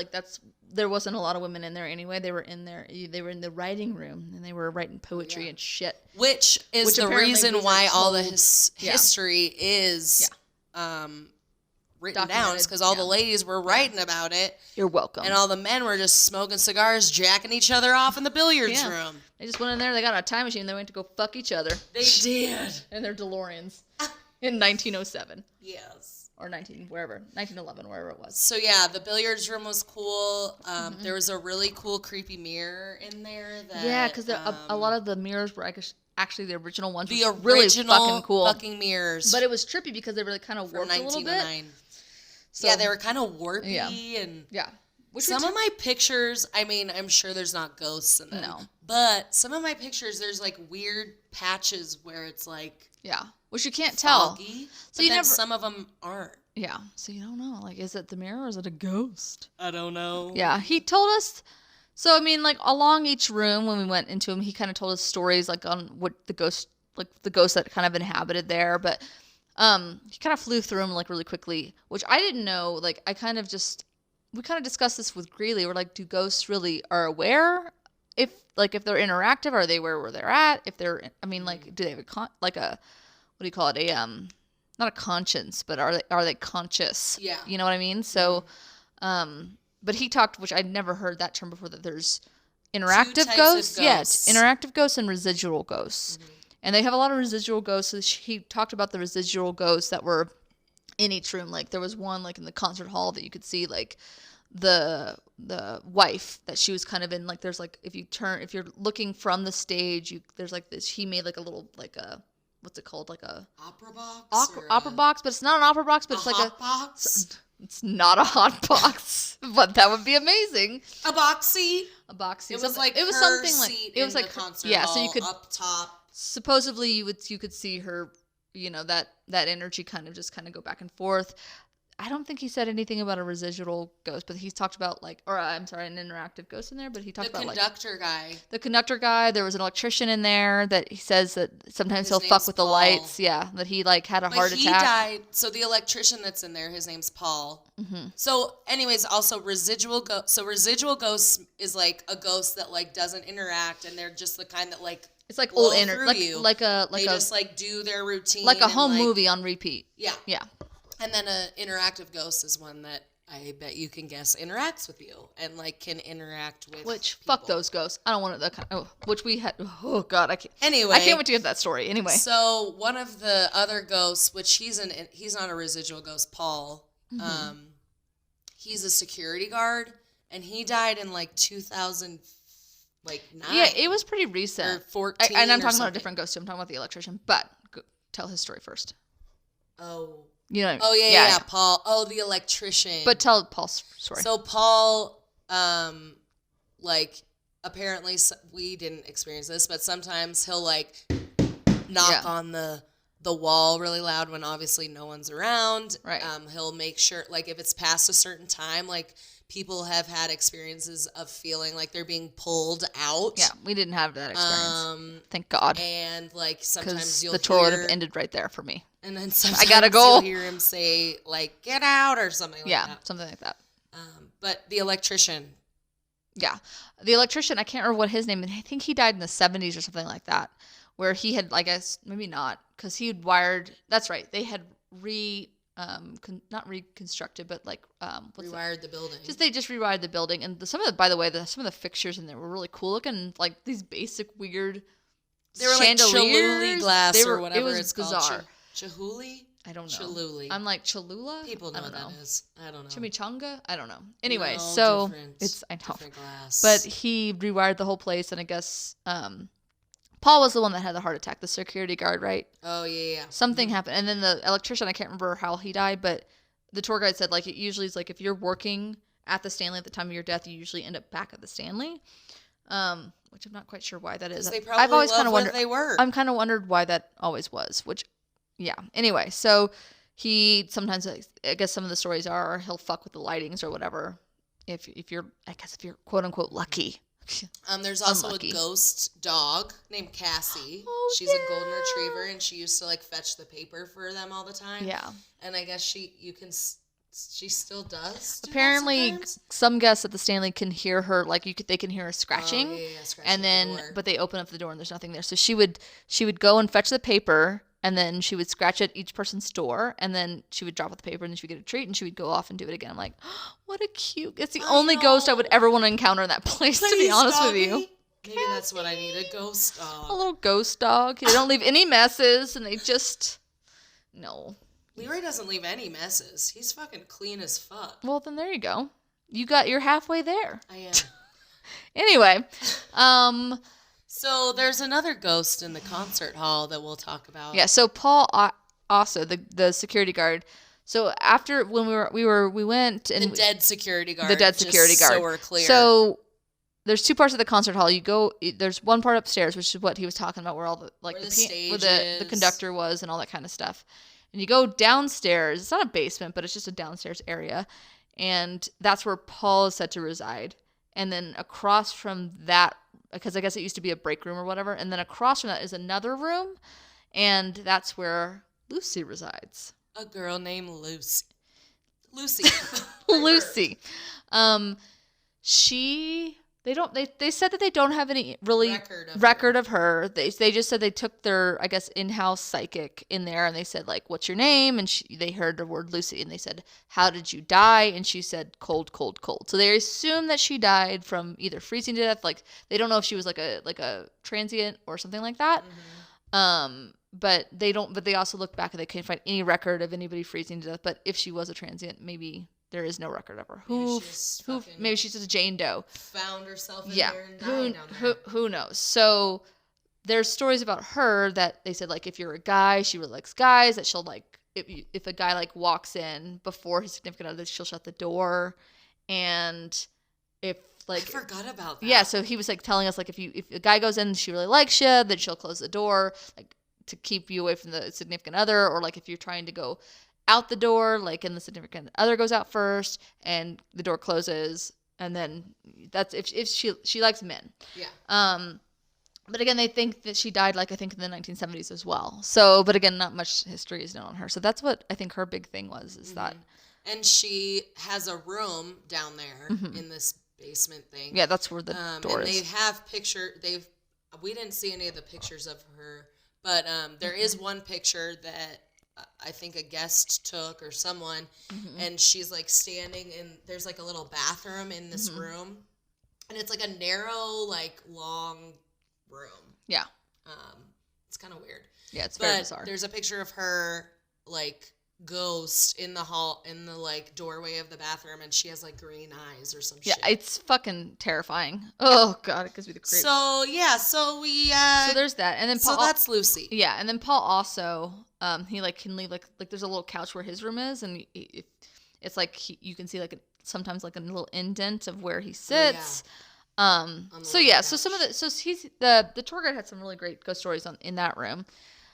there wasn't a lot of women in there anyway. They were in the writing room, and they were writing poetry and shit. Which is the reason why all the history is written down, is because all the ladies were writing about it. You're welcome. And all the men were just smoking cigars, jacking each other off in the billiards room. They just went in there, they got a time machine, and they went to go fuck each other. They did. In their DeLoreans in 1907. Yes. Or 1911, wherever it was. So yeah, the billiards room was cool. There was a really cool creepy mirror in there. Because a lot of the mirrors were actually the original ones. The original really fucking cool. Fucking mirrors. But it was trippy because they were like kind of warped a little bit. So, yeah, they were kind of warpy and some of my pictures, I mean, I'm sure there's not ghosts in them. No. But some of my pictures, there's like weird patches where it's like which you can't foggy, tell. So then some of them aren't. Yeah. So you don't know. Like, is it the mirror or is it a ghost? I don't know. Yeah. He told us. So I mean, like along each room when we went into him, he kind of told us stories like on what the ghost that kind of inhabited there, but. He kind of flew through them like really quickly, which I didn't know. Like we kind of discussed this with Greeley. We're like, do ghosts really are aware if they're interactive? Are they where they're at? If they're, I mean, like, do they have a what do you call it? Not a conscience, but are they conscious? Yeah. You know what I mean? So, but he talked, which I'd never heard that term before, that there's interactive ghosts. Yes, interactive ghosts and residual ghosts. Mm-hmm. And they have a lot of residual ghosts. So he talked about the residual ghosts that were in each room. Like there was one like in the concert hall that you could see like the wife that she was kind of in. Like there's like if you're looking from the stage, there's like this. He made like a little like a what's it called, like a opera box. Opera box, but it's not an opera box. But it's like hot box. It's not a hot box, but that would be amazing. A boxy. It was like it was her something like seat it was in like the concert yeah. hall, So you could up top. Supposedly you could see her, you know, that energy kind of go back and forth. I don't think he said anything about a residual ghost, but he's talked about an interactive ghost in there, but he talked about the conductor guy. There was an electrician in there that he says that sometimes he'll fuck with the lights. Yeah. That he like had a heart attack. He died. So the electrician that's in there, his name's Paul. Mm-hmm. So anyways, also residual ghost. So residual ghost is like a ghost that like doesn't interact and they're just the kind that like, it's like old like they just like do their routine, like a home movie on repeat. Yeah. And then an interactive ghost is one that I bet you can guess interacts with you and like can interact with. Which people. Fuck those ghosts. I don't want to. Which we had. Oh God, I can't. Anyway, I can't wait to get that story. Anyway, so one of the other ghosts, which he's not a residual ghost, Paul. Mm-hmm. He's a security guard, and he died in like 2000. Like 9. Yeah, it was pretty recent. Or 14. And I'm talking about a different ghost too. I'm talking about the electrician. But tell his story first. Oh. You know. Oh yeah. Paul. Oh, the electrician. But tell Paul's story. So Paul, like apparently we didn't experience this, but sometimes he'll like knock on the wall really loud when obviously no one's around. Right. He'll make sure like if it's past a certain time, like. People have had experiences of feeling like they're being pulled out. Yeah, we didn't have that experience. Thank God. And like sometimes you'll the tour would have ended right there for me. And then sometimes I gotta go. You'll hear him say like "get out" or something like that. Yeah, something like that. But the electrician. Yeah, the electrician. I can't remember what his name is. I think he died in the 70s or something like that. Where he had, I guess, maybe not, because he had wired. That's right. They had not reconstructed, but like rewired the building. They just rewired the building, and some of the fixtures in there were really cool looking, like these basic weird. They were like Cholula glass or whatever it was it's bizarre. called. Chihuly? I don't know. Cholula. I'm like Cholula. People know what that is. I don't know. Chimichanga? I don't know. Anyway, it's I know. Different glass. But he rewired the whole place, and I guess Paul was the one that had the heart attack, the security guard, right? Oh, yeah. Something happened. And then the electrician, I can't remember how he died, but the tour guide said, like, it usually is like if you're working at the Stanley at the time of your death, you usually end up back at the Stanley, which I'm not quite sure why that is. They probably I've always kind of wondered. They were. I'm kind of wondered why that always was, which, yeah. Anyway, so he sometimes, I guess some of the stories are he'll fuck with the lightings or whatever if you're quote unquote lucky. There's also a ghost dog named Cassie. Oh, she's a golden retriever, and she used to like fetch the paper for them all the time. Yeah, and I guess she still does. Apparently, some guests at the Stanley can hear her, like they can hear her scratching, scratching and then but they open up the door and there's nothing there. So she would go and fetch the paper. And then she would scratch at each person's door, and then she would drop off the paper, and then she would get a treat, and she would go off and do it again. I'm like, oh, what a cute... It's the only ghost I would ever want to encounter in that place, to be honest with you. Maybe that's what I need, a ghost dog. A little ghost dog. They don't leave any messes, and they just... No. Leroy doesn't leave any messes. He's fucking clean as fuck. Well, then there you go. You're halfway there. I am. Anyway, So there's another ghost in the concert hall that we'll talk about. Yeah. So Paul also the security guard. So after when we went and the dead security guard. So we're clear. So there's two parts of the concert hall. There's one part upstairs, which is what he was talking about, where all the like where the conductor was and all that kind of stuff. And you go downstairs. It's not a basement, but it's just a downstairs area, and that's where Paul is said to reside. And then across from that, because I guess it used to be a break room or whatever, and then across from that is another room, and that's where Lucy resides. A girl named Lucy. Lucy. They said that they don't have any really record of her. They just said they took their, I guess, in-house psychic in there, and they said, like, what's your name? And they heard the word Lucy, and they said, how did you die? And she said, cold, cold, cold. So they assume that she died from either freezing to death. Like, they don't know if she was like a transient or something like that. Mm-hmm. But they also look back and they can't find any record of anybody freezing to death. But if she was a transient, maybe there is no record of her. Maybe she's just a Jane Doe. Found herself in there and died down there. Who knows? So there's stories about her that they said, like, if you're a guy, she really likes guys, that she'll, like, if a guy, like, walks in before his significant other, she'll shut the door. And if, like, I forgot about that. Yeah, so he was, like, telling us, like, if a guy goes in and she really likes you, then she'll close the door, like, to keep you away from the significant other. Or, like, if you're trying to go out the door, like, and the significant other goes out first and the door closes, and then that's if she likes men. Yeah. But again, they think that she died, like, I think in the 1970s as well. So, but again, not much history is known on her. So that's what I think her big thing was, is that. And she has a room down there in this basement thing. Yeah, that's where the door is. And they have we didn't see any of the pictures of her, but there is one picture that I think a guest took or someone, and she's, like, standing in, there's, like, a little bathroom in this room, and it's, like, a narrow, like, long room. Yeah. It's kind of weird. Yeah, it's very bizarre. There's a picture of her, like, ghost in the hall, in the, like, doorway of the bathroom, and she has, like, green eyes or some shit. Yeah, it's fucking terrifying. Oh god, it gives me the creeps. So yeah, so there's that, and then Paul, so that's Lucy. Yeah, and then Paul also he, like, can leave, like there's a little couch where his room is, and it's like you can see, like, sometimes, like, a little indent of where he sits. Oh, yeah. So yeah, so some of he's the tour guide had some really great ghost stories in that room.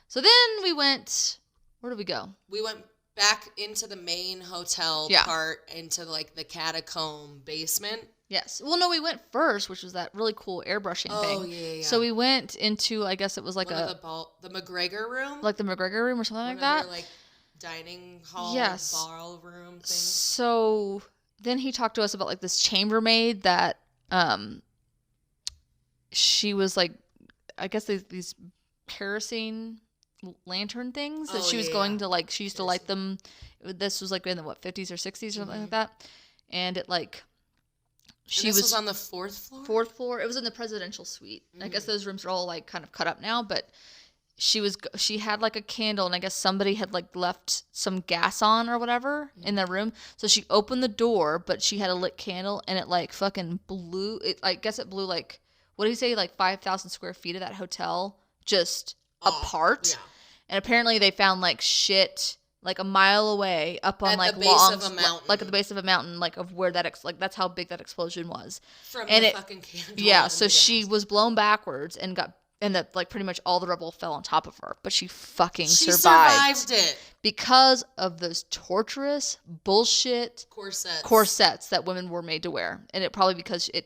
So then we went. Where did we go? We went back into the main hotel part, into, like, the catacomb basement. Yes. Well, no, we went first, which was that really cool airbrushing thing. Oh, yeah. So we went into, I guess it was like the McGregor room? Like the McGregor room or something like that? Their, like, dining hall, ballroom thing. So then he talked to us about, like, this chambermaid that she was, like, I guess these kerosene lantern things that she was going to, like, she used to light them. This was, like, in the 50s or 60s or something like that, and it, like, this was on the fourth floor. It was in the presidential suite. I guess those rooms are all, like, kind of cut up now, but she had, like, a candle, and I guess somebody had, like, left some gas on or whatever in the room, so she opened the door, but she had a lit candle, and it, like, fucking blew it. I guess it blew, like, what did he say, like 5,000 square feet of that hotel just apart. Yeah. And apparently they found, like, shit, like, a mile away up on, like, the base of a mountain. Like, at the base of a mountain, like, of where that like, that's how big that explosion was from the fucking candle. Yeah, so she was blown backwards and that, like, pretty much all the rubble fell on top of her, but she fucking survived it because of those torturous bullshit corsets that women were made to wear, and it probably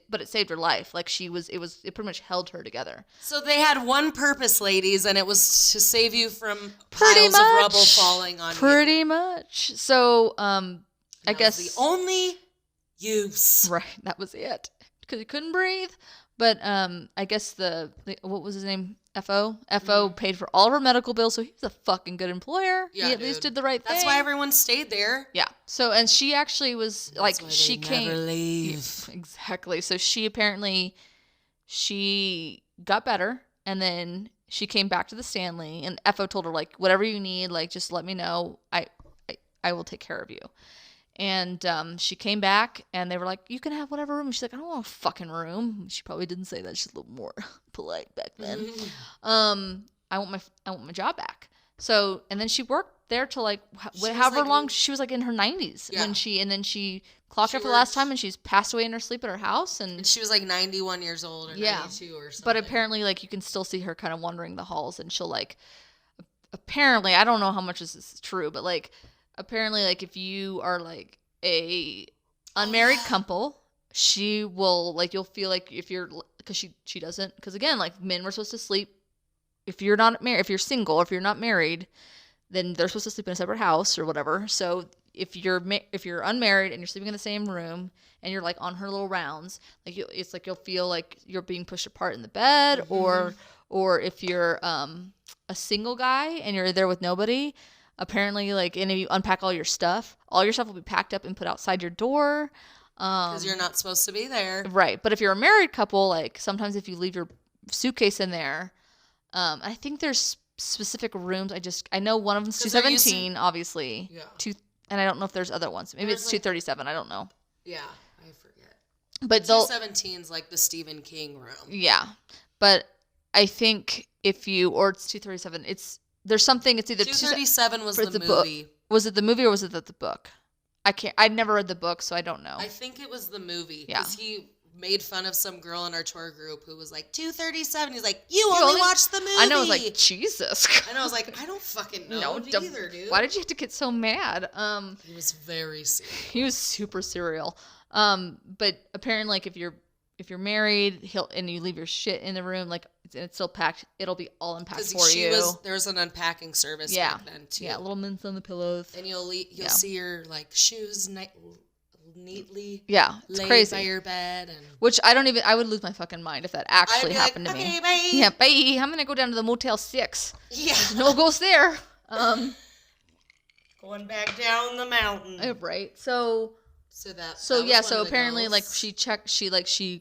but it saved her life. Like, it pretty much held her together. So they had one purpose, ladies, and it was to save you from piles of rubble falling on you. Pretty much. So I guess the only use. Right, that was it, because he couldn't breathe. But I guess the what was his name? FO paid for all of her medical bills, so he was a fucking good employer. Yeah, he at least did the right thing. That's why everyone stayed there. Yeah. So, and she actually was That's why she came. Never leave. Exactly. So she got better, and then she came back to the Stanley, and FO told her, like, whatever you need, like, just let me know. I will take care of you. And she came back, and they were like, "You can have whatever room." She's like, "I don't want a fucking room." She probably didn't say that. She's a little more polite back then. I want my job back. So, and then she worked there till like however long. She was like in her 90s when she clocked out for the last time, and she's passed away in her sleep at her house. And she was like 91 years old or 92 or something. But apparently, like, you can still see her kind of wandering the halls, and she'll like, apparently, I don't know how much this is true, but like, apparently, like, if you are like a unmarried couple, she will like, you'll feel like if you're, because she doesn't, because again, like, men were supposed to sleep. If you're not married, if you're single, if you're not married, then they're supposed to sleep in a separate house or whatever. So if you're unmarried and you're sleeping in the same room and you're like on her little rounds, like it's like you'll feel like you're being pushed apart in the bed, or if you're a single guy and you're there with nobody, apparently, like, and if you unpack all your stuff will be packed up and put outside your door. Because you're not supposed to be there. Right. But if you're a married couple, like, sometimes if you leave your suitcase in there, I think there's specific rooms. I know one of them's 217, obviously. Yeah. And I don't know if there's other ones. Maybe it's 237. I don't know. Yeah, I forget. But 217's like the Stephen King room. Yeah. But I think it's 237. There's something. It's either 237 was the movie. Was it the movie or was it the book? I never read the book, so I don't know. I think it was the movie. Yeah. Because he made fun of some girl in our tour group who was like, 237. He's like, you only watched the movie. I know. I was like, Jesus. And I was like, I don't fucking know either, dude. Why did you have to get so mad? He was very serial. He was super serial. But apparently, like, if you're married, and you leave your shit in the room, like, it's still packed, it'll be all unpacked for you. There was an unpacking service back then too. Yeah, little mints on the pillows. And you'll see your like shoes neatly it's laid crazy by your bed, and which I would lose my fucking mind if that actually happened to me. Okay, bye. Yeah, bye. I'm gonna go down to the Motel 6. Yeah, there's no ghost there. Going back down the mountain. Right. So apparently, like, she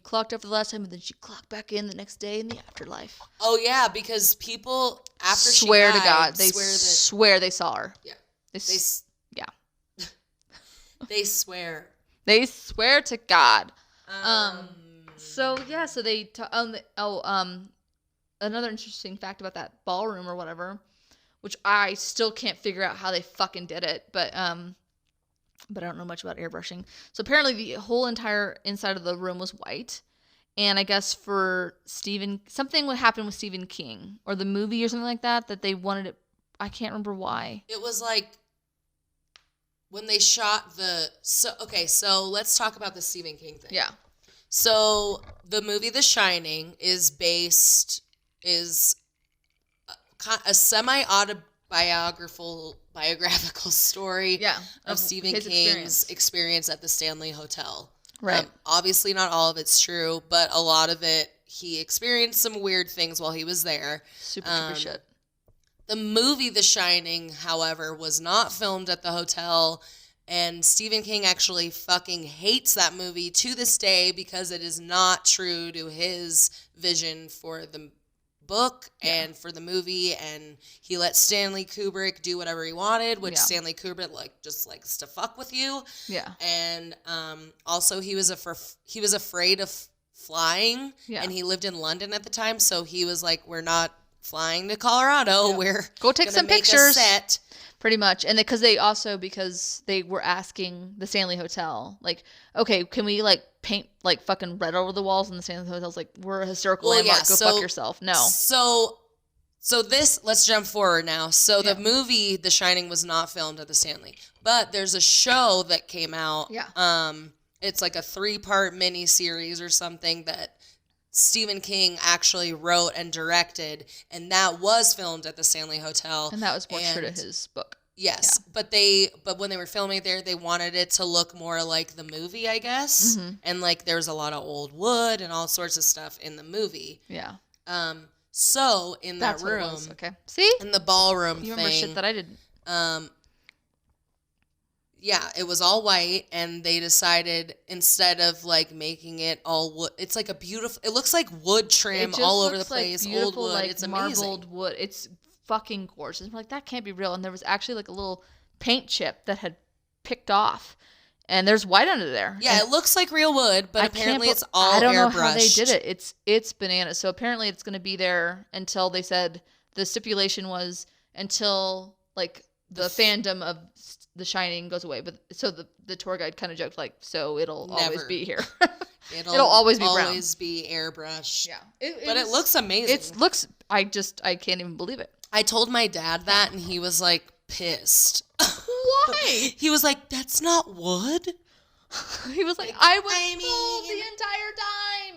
clocked out for the last time, and then she clocked back in the next day in the afterlife. Oh yeah, because people after swear she died, to God, they swear they saw her. Yeah, they swear. They swear to God. So they another interesting fact about that ballroom or whatever, which I still can't figure out how they fucking did it, but I don't know much about airbrushing. So apparently the whole entire inside of the room was white. And I guess for something would happen with Stephen King or the movie or something like that they wanted it. I can't remember why. It was like when they shot so let's talk about the Stephen King thing. Yeah. So the movie The Shining is a semi-autobiographical story of Stephen King's experience at the Stanley Hotel. Right. Obviously not all of it's true, but a lot of it, he experienced some weird things while he was there. Super creepy shit. The movie The Shining, however, was not filmed at the hotel, and Stephen King actually fucking hates that movie to this day because it is not true to his vision for the book and for the movie, and he let Stanley Kubrick do whatever he wanted, which Stanley Kubrick just likes to fuck with you. Yeah. And also he was afraid of flying, and he lived in London at the time, so he was like, we're not flying to Colorado. Yeah. We're go take some pictures. Set. Pretty much. And because they were asking the Stanley Hotel, like, okay, can we like paint like fucking red over the walls in the Stanley Hotel's like, we're a historical landmark, go fuck yourself. No. So let's jump forward now. So the movie The Shining was not filmed at the Stanley, but there's a show that came out. Yeah. It's like a 3-part mini series or something that Stephen King actually wrote and directed, and that was filmed at the Stanley Hotel. And that was more true to his book. Yes, but when they were filming it there, they wanted it to look more like the movie, I guess. Mm-hmm. And like there was a lot of old wood and all sorts of stuff in the movie. Yeah. So in that room, what it was. Okay. See? In the ballroom you remember shit that I didn't. Yeah, it was all white, and they decided instead of like making it all wood, it's like it looks like wood trim all over the place, like old wood. Like it's marbled amazing. Wood. It's fucking gorgeous. We're like, that can't be real. And there was actually like a little paint chip that had picked off, And there's white under there. Yeah, and it looks like real wood, but apparently it's all airbrushed. I don't know how they did it. It's bananas. So apparently it's going to be there until they said the stipulation was until like the fandom of The Shining goes away. But so the tour guide kind of joked like, so it'll always be here. It'll always be brown. Always be airbrushed. Yeah. It looks amazing. It looks, I can't even believe it. I told my dad that and he was like pissed. Why? He was like, that's not wood. He was like, I was fooled the entire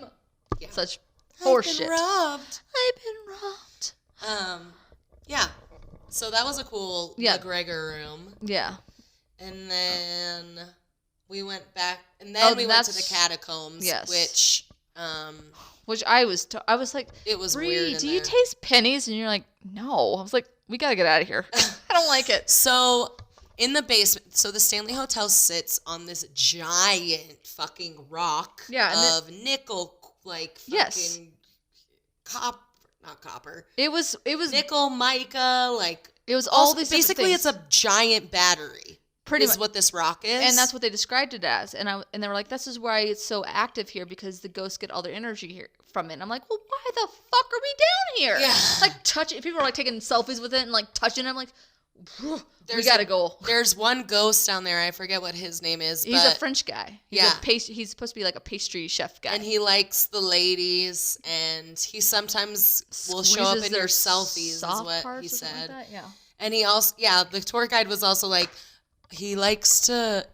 time. Yeah. Such horseshit. I've been robbed. Yeah. So that was a cool McGregor room. Yeah. And then we went back, and then we went to the catacombs, which I was like, it was Bree, weird. Do you taste pennies? And you're like, no. I was like, we gotta get out of here. I don't like it. So in the basement, so the Stanley Hotel sits on this giant fucking rock of nickel, like fucking not copper. It was nickel, mica, like it was all these. Basically, it's a giant battery. Pretty much what this rock is, and that's what they described it as. And they were like, "This is why it's so active here because the ghosts get all their energy here from it." And I'm like, "Well, why the fuck are we down here?" Yeah, like people are like taking selfies with it and like touching it. I'm like, we gotta go. There's one ghost down there. I forget what his name is. He's a French guy. He's he's supposed to be like a pastry chef guy, and he likes the ladies. And he sometimes will show up in your selfies. Is what he said. Like that? Yeah. And he also, the tour guide was also like, he likes to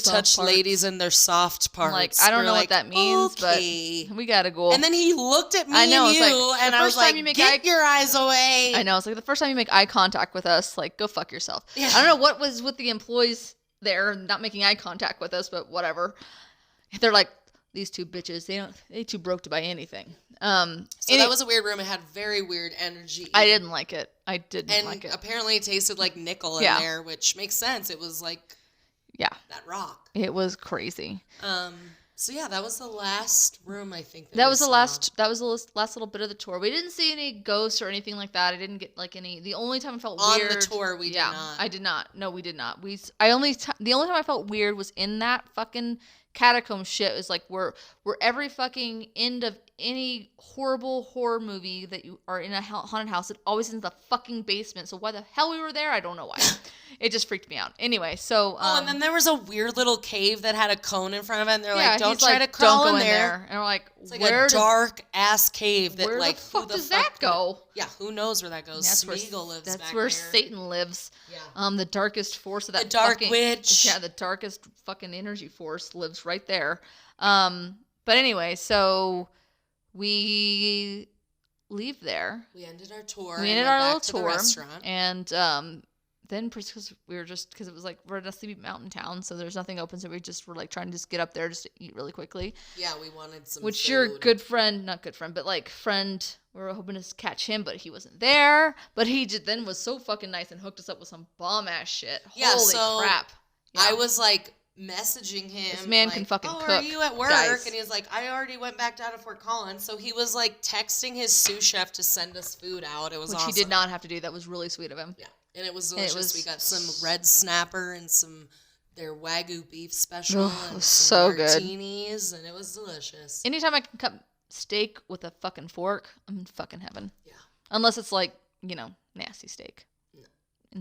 touch ladies in their soft parts. Like, I don't know what that means, but we gotta go. And then he looked at me and you, and I was like, get your eyes away. I know. It's like the first time you make eye contact with us, like, go fuck yourself. Yeah. I don't know what was with the employees there not making eye contact with us, but whatever. They're like, these two bitches, they too broke to buy anything. So that was a weird room. It had very weird energy. I didn't like it. And apparently it tasted like nickel in there, which makes sense. It was like that rock. It was crazy. So that was the last room I think. That was the last little bit of the tour. We didn't see any ghosts or anything like that. I didn't get like any. The only time I felt weird on the tour we did not. I did not. No, we did not. The only time I felt weird was in that fucking catacomb shit. Is like where every fucking end of any horrible horror movie that you are in a haunted house, it always ends in the fucking basement. So why the hell we were there, I don't know why. It just freaked me out. Anyway, so and then there was a weird little cave that had a cone in front of it, and they're like, "Don't try to crawl in there." And we're like, "It's like a dark ass cave that where like the fuck does that go?" Yeah, who knows where that goes? Smeagol lives back there. That's where Satan lives. Yeah. The darkest force of that. The dark witch. Yeah, the darkest fucking energy force lives right there. But anyway, so we leave there. We ended our tour. We ended our little tour. Restaurant. And then because it was like we're in a sleepy mountain town, so there's nothing open, so we just were like trying to just get up there just to eat really quickly. Yeah, we wanted some Which food. Your good friend, not good friend, but like friend, we were hoping to catch him, but he wasn't there. But he then was so fucking nice and hooked us up with some bomb ass shit. Yeah, Holy crap. Yeah. I was like messaging him. This man like, can fucking cook. Are you at work? Guys. And he was like, I already went back down to Fort Collins. So he was like texting his sous chef to send us food out. It was awesome. Which he did not have to do. That was really sweet of him. Yeah. And it was delicious. We got some red snapper and their Wagyu beef special and some martinis, and it was delicious. Anytime I can cut steak with a fucking fork, I'm in fucking heaven. Yeah. Unless it's like, nasty steak.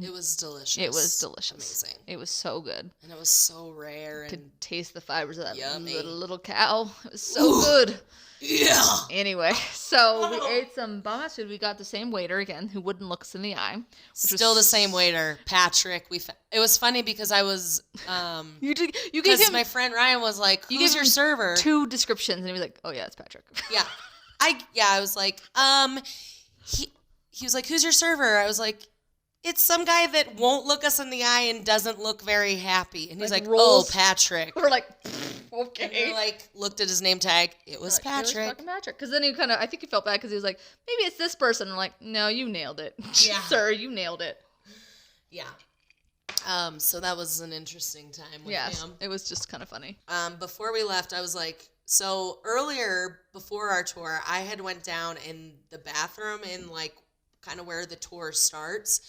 It was delicious. It was delicious. Amazing. It was so good. And it was so rare. Could taste the fibers of that yummy. little cow. It was so good. Yeah. Anyway, so we ate some bomb-ass food. We got the same waiter again who wouldn't look us in the eye. Still the same waiter, Patrick. It was funny because I was you gave him, my friend Ryan was like, "Who's your server?" 2 descriptions, and he was like, "Oh yeah, it's Patrick." Yeah. I was like, he was like, "Who's your server?" I was like, "It's some guy that won't look us in the eye and doesn't look very happy." And he's like, "Oh, Patrick." We're like, okay. And we like looked at his name tag. It was Patrick. It was fucking Patrick. Because then I think he felt bad because he was like, maybe it's this person. I'm like, no, you nailed it. Yeah. Sir, you nailed it. Yeah. So that was an interesting time with him. It was just kind of funny. Before we left, I was like, so earlier before our tour, I had went down in the bathroom in like kind of where the tour starts.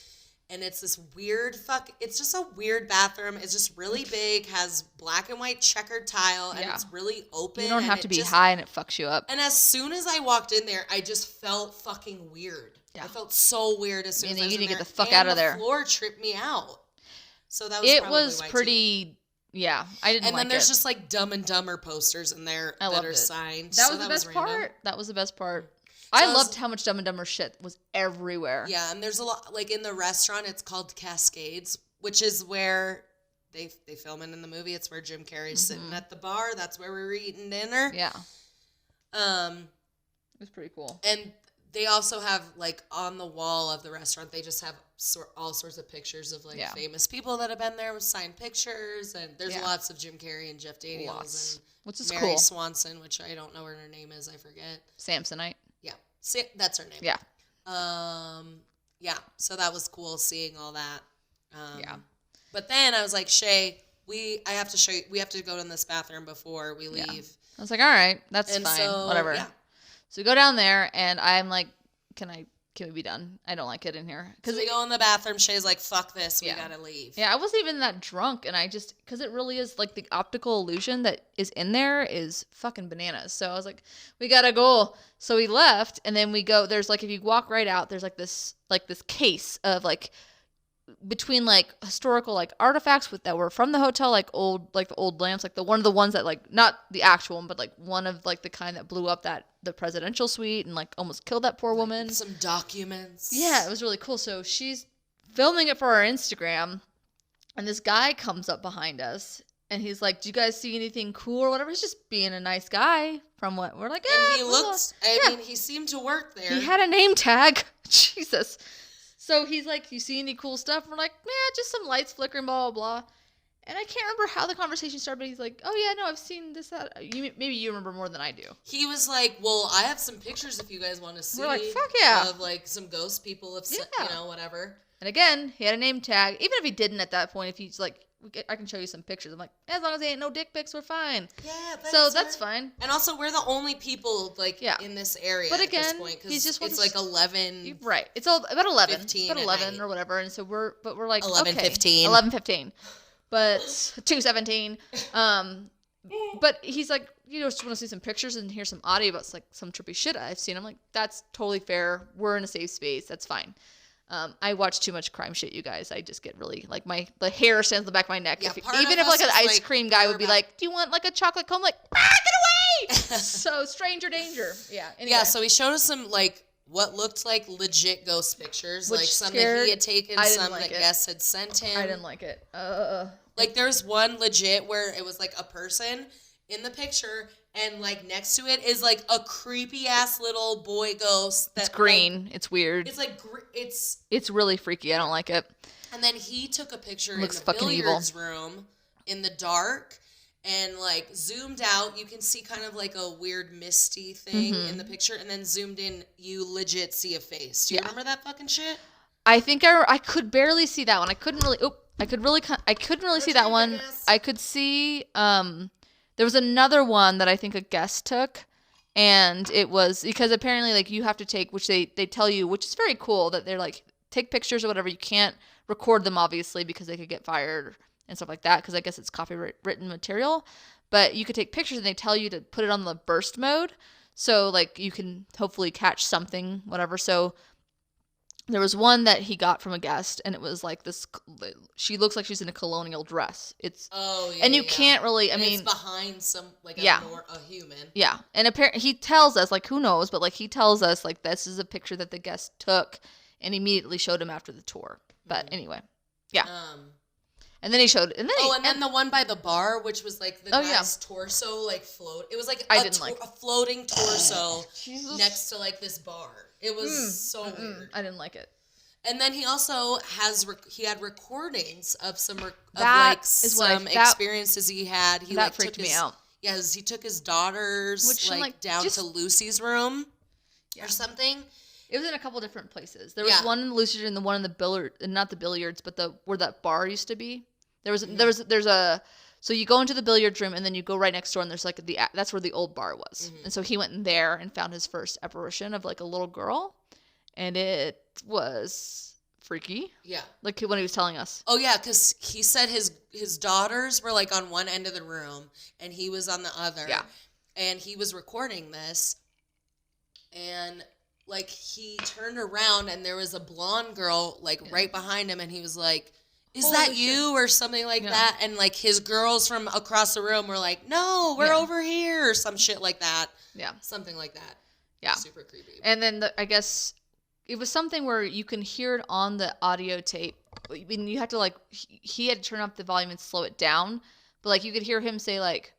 And it's this weird it's just a weird bathroom. It's just really big, has black and white checkered tile, and it's really open. You don't have to be high and it fucks you up. And as soon as I walked in there, I just felt fucking weird. Yeah. I felt so weird as soon as I was in there. You need to get the fuck out of there. The floor tripped me out. So that was it was pretty... Yeah, I didn't like it. And then there's just like Dumb and Dumber posters in there that are signed. That was the best part. That was the best part. I loved how much Dumb and Dumber shit was everywhere. Yeah, and there's a lot, like in the restaurant, it's called Cascades, which is where they film it in the movie. It's where Jim Carrey's sitting at the bar. That's where we were eating dinner. Yeah. It was pretty cool. And they also have, like, on the wall of the restaurant, they just have all sorts of pictures of, like, famous people that have been there with signed pictures. And there's lots of Jim Carrey and Jeff Daniels and which is Mary Swanson, which I don't know what her name is. I forget. Samsonite. Yeah. That's her name. Yeah. Yeah. So that was cool seeing all that. Yeah. But then I was like, Shay, we have to go in this bathroom before we leave. Yeah. I was like, all right, that's fine. So, whatever. Yeah. So we go down there and I'm like, can we be done? I don't like it in here. Because we go in the bathroom. Shay's like, fuck this. We got to leave. Yeah. I wasn't even that drunk. And because it really is like the optical illusion that is in there is fucking bananas. So I was like, we got to go. So we left and then we go, there's like, if you walk right out, there's like this case of like, between like historical like artifacts that were from the hotel, like the old lamps, like one of the ones that like not the actual one, but like one of like the kind that blew up the presidential suite and like almost killed that poor woman. Some documents. Yeah, it was really cool. So she's filming it for our Instagram, and this guy comes up behind us, and he's like, "Do you guys see anything cool or whatever?" He's just being a nice guy. From what we're like, and he looked. I mean, he seemed to work there. He had a name tag. Jesus. So he's like, you see any cool stuff? We're like, just some lights flickering, blah, blah, blah. And I can't remember how the conversation started, but he's like, oh, yeah, no, I've seen this, that. Maybe you remember more than I do. He was like, well, I have some pictures if you guys want to see. We're like, fuck yeah. Of, like, some ghost people, whatever. And again, he had a name tag. Even if he didn't at that point, if he's like, I can show you some pictures. I'm like, as long as they ain't no dick pics, we're fine. Yeah, that's fine. And also, we're the only people in this area at this point. He's just it's like 11. Right. It's all about 11. 15 about 11 or whatever. And so we're like 11:15. 11:15. But 2:17. But he's like, just want to see some pictures and hear some audio about like some trippy shit I've seen. I'm like, that's totally fair. We're in a safe space. That's fine. I watch too much crime shit, you guys. I just get really, like, the hair stands on the back of my neck. Yeah, Even if, like, an ice cream guy would be like, do you want, like, a chocolate cone? Like, get away! So, stranger danger. Yeah, anyway. Yeah, so he showed us some, like, what looked like legit ghost pictures. Like, some that he had taken, some that guests had sent him. I didn't like it. Like, there's one legit where it was, like, a person in the picture, and, like, next to it is, like, a creepy-ass little boy ghost. It's green. Like, it's weird. It's, like, It's really freaky. I don't like it. And then he took a picture in the billiards room in the dark and, like, zoomed out. You can see kind of, like, a weird misty thing in the picture. And then zoomed in, you legit see a face. Do you remember that fucking shit? I think I could barely see that one. I couldn't really see that one. I could see... There was another one that I think a guest took, and it was because apparently, like, you have to take, which they tell you, which is very cool, that they're like, take pictures or whatever. You can't record them, obviously, because they could get fired and stuff like that, because I guess it's copywritten material. But you could take pictures, and they tell you to put it on the burst mode, so, like, you can hopefully catch something, whatever. So there was one that he got from a guest, and it was like this. She looks like she's in a colonial dress. And you can't really. I mean, it's behind some a human. Yeah, and apparently he tells us, like, who knows, but like he tells us like this is a picture that the guest took, and immediately showed him after the tour. But anyway, yeah. And then he showed, and then the one by the bar, which was like the guy's torso, like float. It was like a floating torso next to like this bar. It was so weird. I didn't like it. And then he also had recordings of some experiences he had. That freaked me out. Yeah, he took his daughters down to Lucy's room or something. It was in a couple different places. There was one in Lucy's and the one in the billiard, not the billiards, but where that bar used to be. There's a. So you go into the billiards room and then you go right next door and there's like that's where the old bar was. And so he went in there and found his first apparition of like a little girl, and it was freaky. Yeah. Like when he was telling us. Oh, yeah, because he said his daughters were, like, on one end of the room, and he was on the other. Yeah. And he was recording this, and, like, he turned around, and there was a blonde girl, like, right behind him, and he was like, is Holy that you? shit. Or something like that. And, like, his girls from across the room were like, no, we're over here, or some shit like that. Yeah. Something like that. Yeah. Super creepy. And then I guess it was something where you can hear it on the audio tape. I mean, you have to, like, he had to turn up the volume and slow it down. But, like, you could hear him say, like,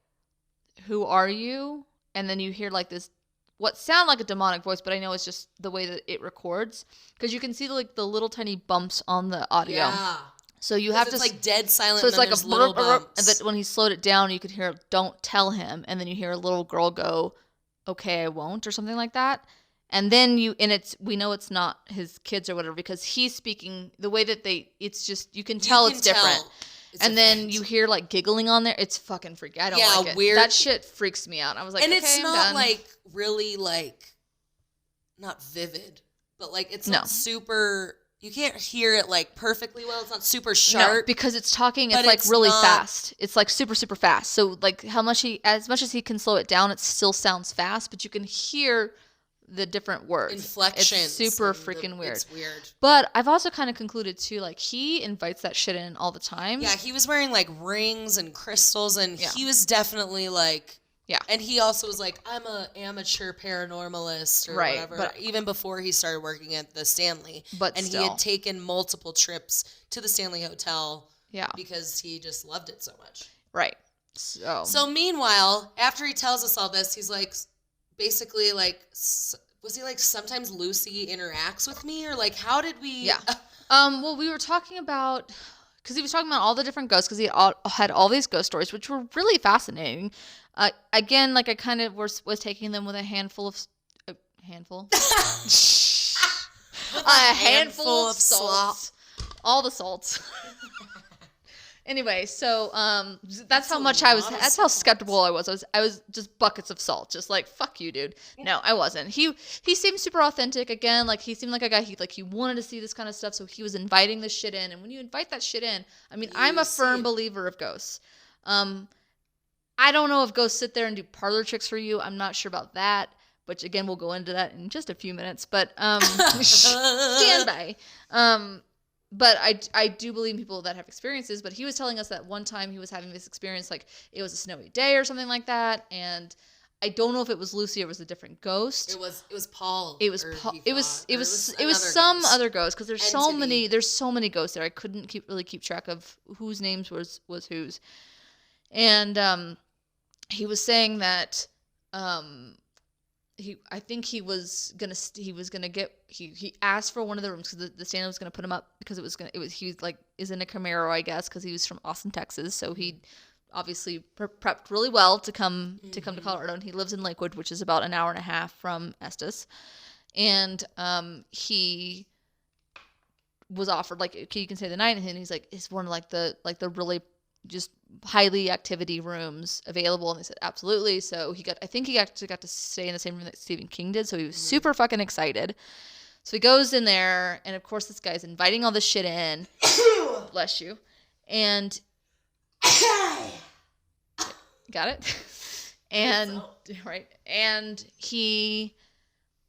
who are you? And then you hear, like, this, what sound like a demonic voice, but I know it's just the way that it records. Because you can see, like, the little tiny bumps on the audio. Yeah. So you have to. It's, like, dead silent. So it's like a little burp. And then when he slowed it down, you could hear, don't tell him. And then you hear a little girl go, okay, I won't, or something like that. And then we know it's not his kids or whatever, because he's speaking the way that it's just, you can tell it's different. And then you hear, like, giggling on there. It's fucking freaky. I don't like it. Weird. That shit freaks me out. I was like, and okay, it's I'm not done. like really, like, not vivid, but, like, it's not super. You can't hear it, like, perfectly well. It's not super sharp. No, because it's talking, it's like really fast. It's like super, super fast. So, like, as much as he can slow it down, it still sounds fast, but you can hear the different words. Inflections. It's super freaking weird. It's weird. But I've also kind of concluded, too, like, he invites that shit in all the time. Yeah, he was wearing, like, rings and crystals, and he was definitely, like... Yeah. And he also was like, I'm an amateur paranormalist or whatever. But even before he started working at the Stanley. And he had taken multiple trips to the Stanley Hotel. Yeah. Because he just loved it so much. Right. So meanwhile, after he tells us all this, he's like, basically like, was he like, sometimes Lucy interacts with me? Or like, how did we... Yeah. Well, we were talking about... Because he was talking about all the different ghosts, because he had all these ghost stories, which were really fascinating. Again, like I kind of was taking them with a handful of salt. All the salts. Anyway, so that's how much I was. That's how skeptical I was. I was just buckets of salt, just like fuck you, dude. No, I wasn't. He seemed super authentic. Again, like he seemed like a guy. He wanted to see this kind of stuff, so he was inviting this shit in. And when you invite that shit in, I mean, I'm a firm believer of ghosts. I don't know if ghosts sit there and do parlor tricks for you. I'm not sure about that. Which again, we'll go into that in just a few minutes. But stand by. But I do believe in people that have experiences. But he was telling us that one time he was having this experience, like it was a snowy day or something like that, and I don't know if it was Lucy or it was a different ghost. It was Paul. It was Paul. It was some other ghost, because there's so many ghosts there. I couldn't keep track of whose names was whose. And he was saying that he asked for one of the rooms because the Stanley was gonna put him up, because he was like is in a Camaro, I guess, because he was from Austin, Texas, so he obviously prepped really well to come to Colorado, and he lives in Lakewood, which is about an hour and a half from Estes, and he was offered, like, okay, you can stay the night, and he's like, it's one of like the really just highly activity rooms available, and they said absolutely. So I think he actually got to stay in the same room that Stephen King did, so he was super fucking excited. So he goes in there, and of course this guy's inviting all this shit in. Bless you. And got it? And right. And he's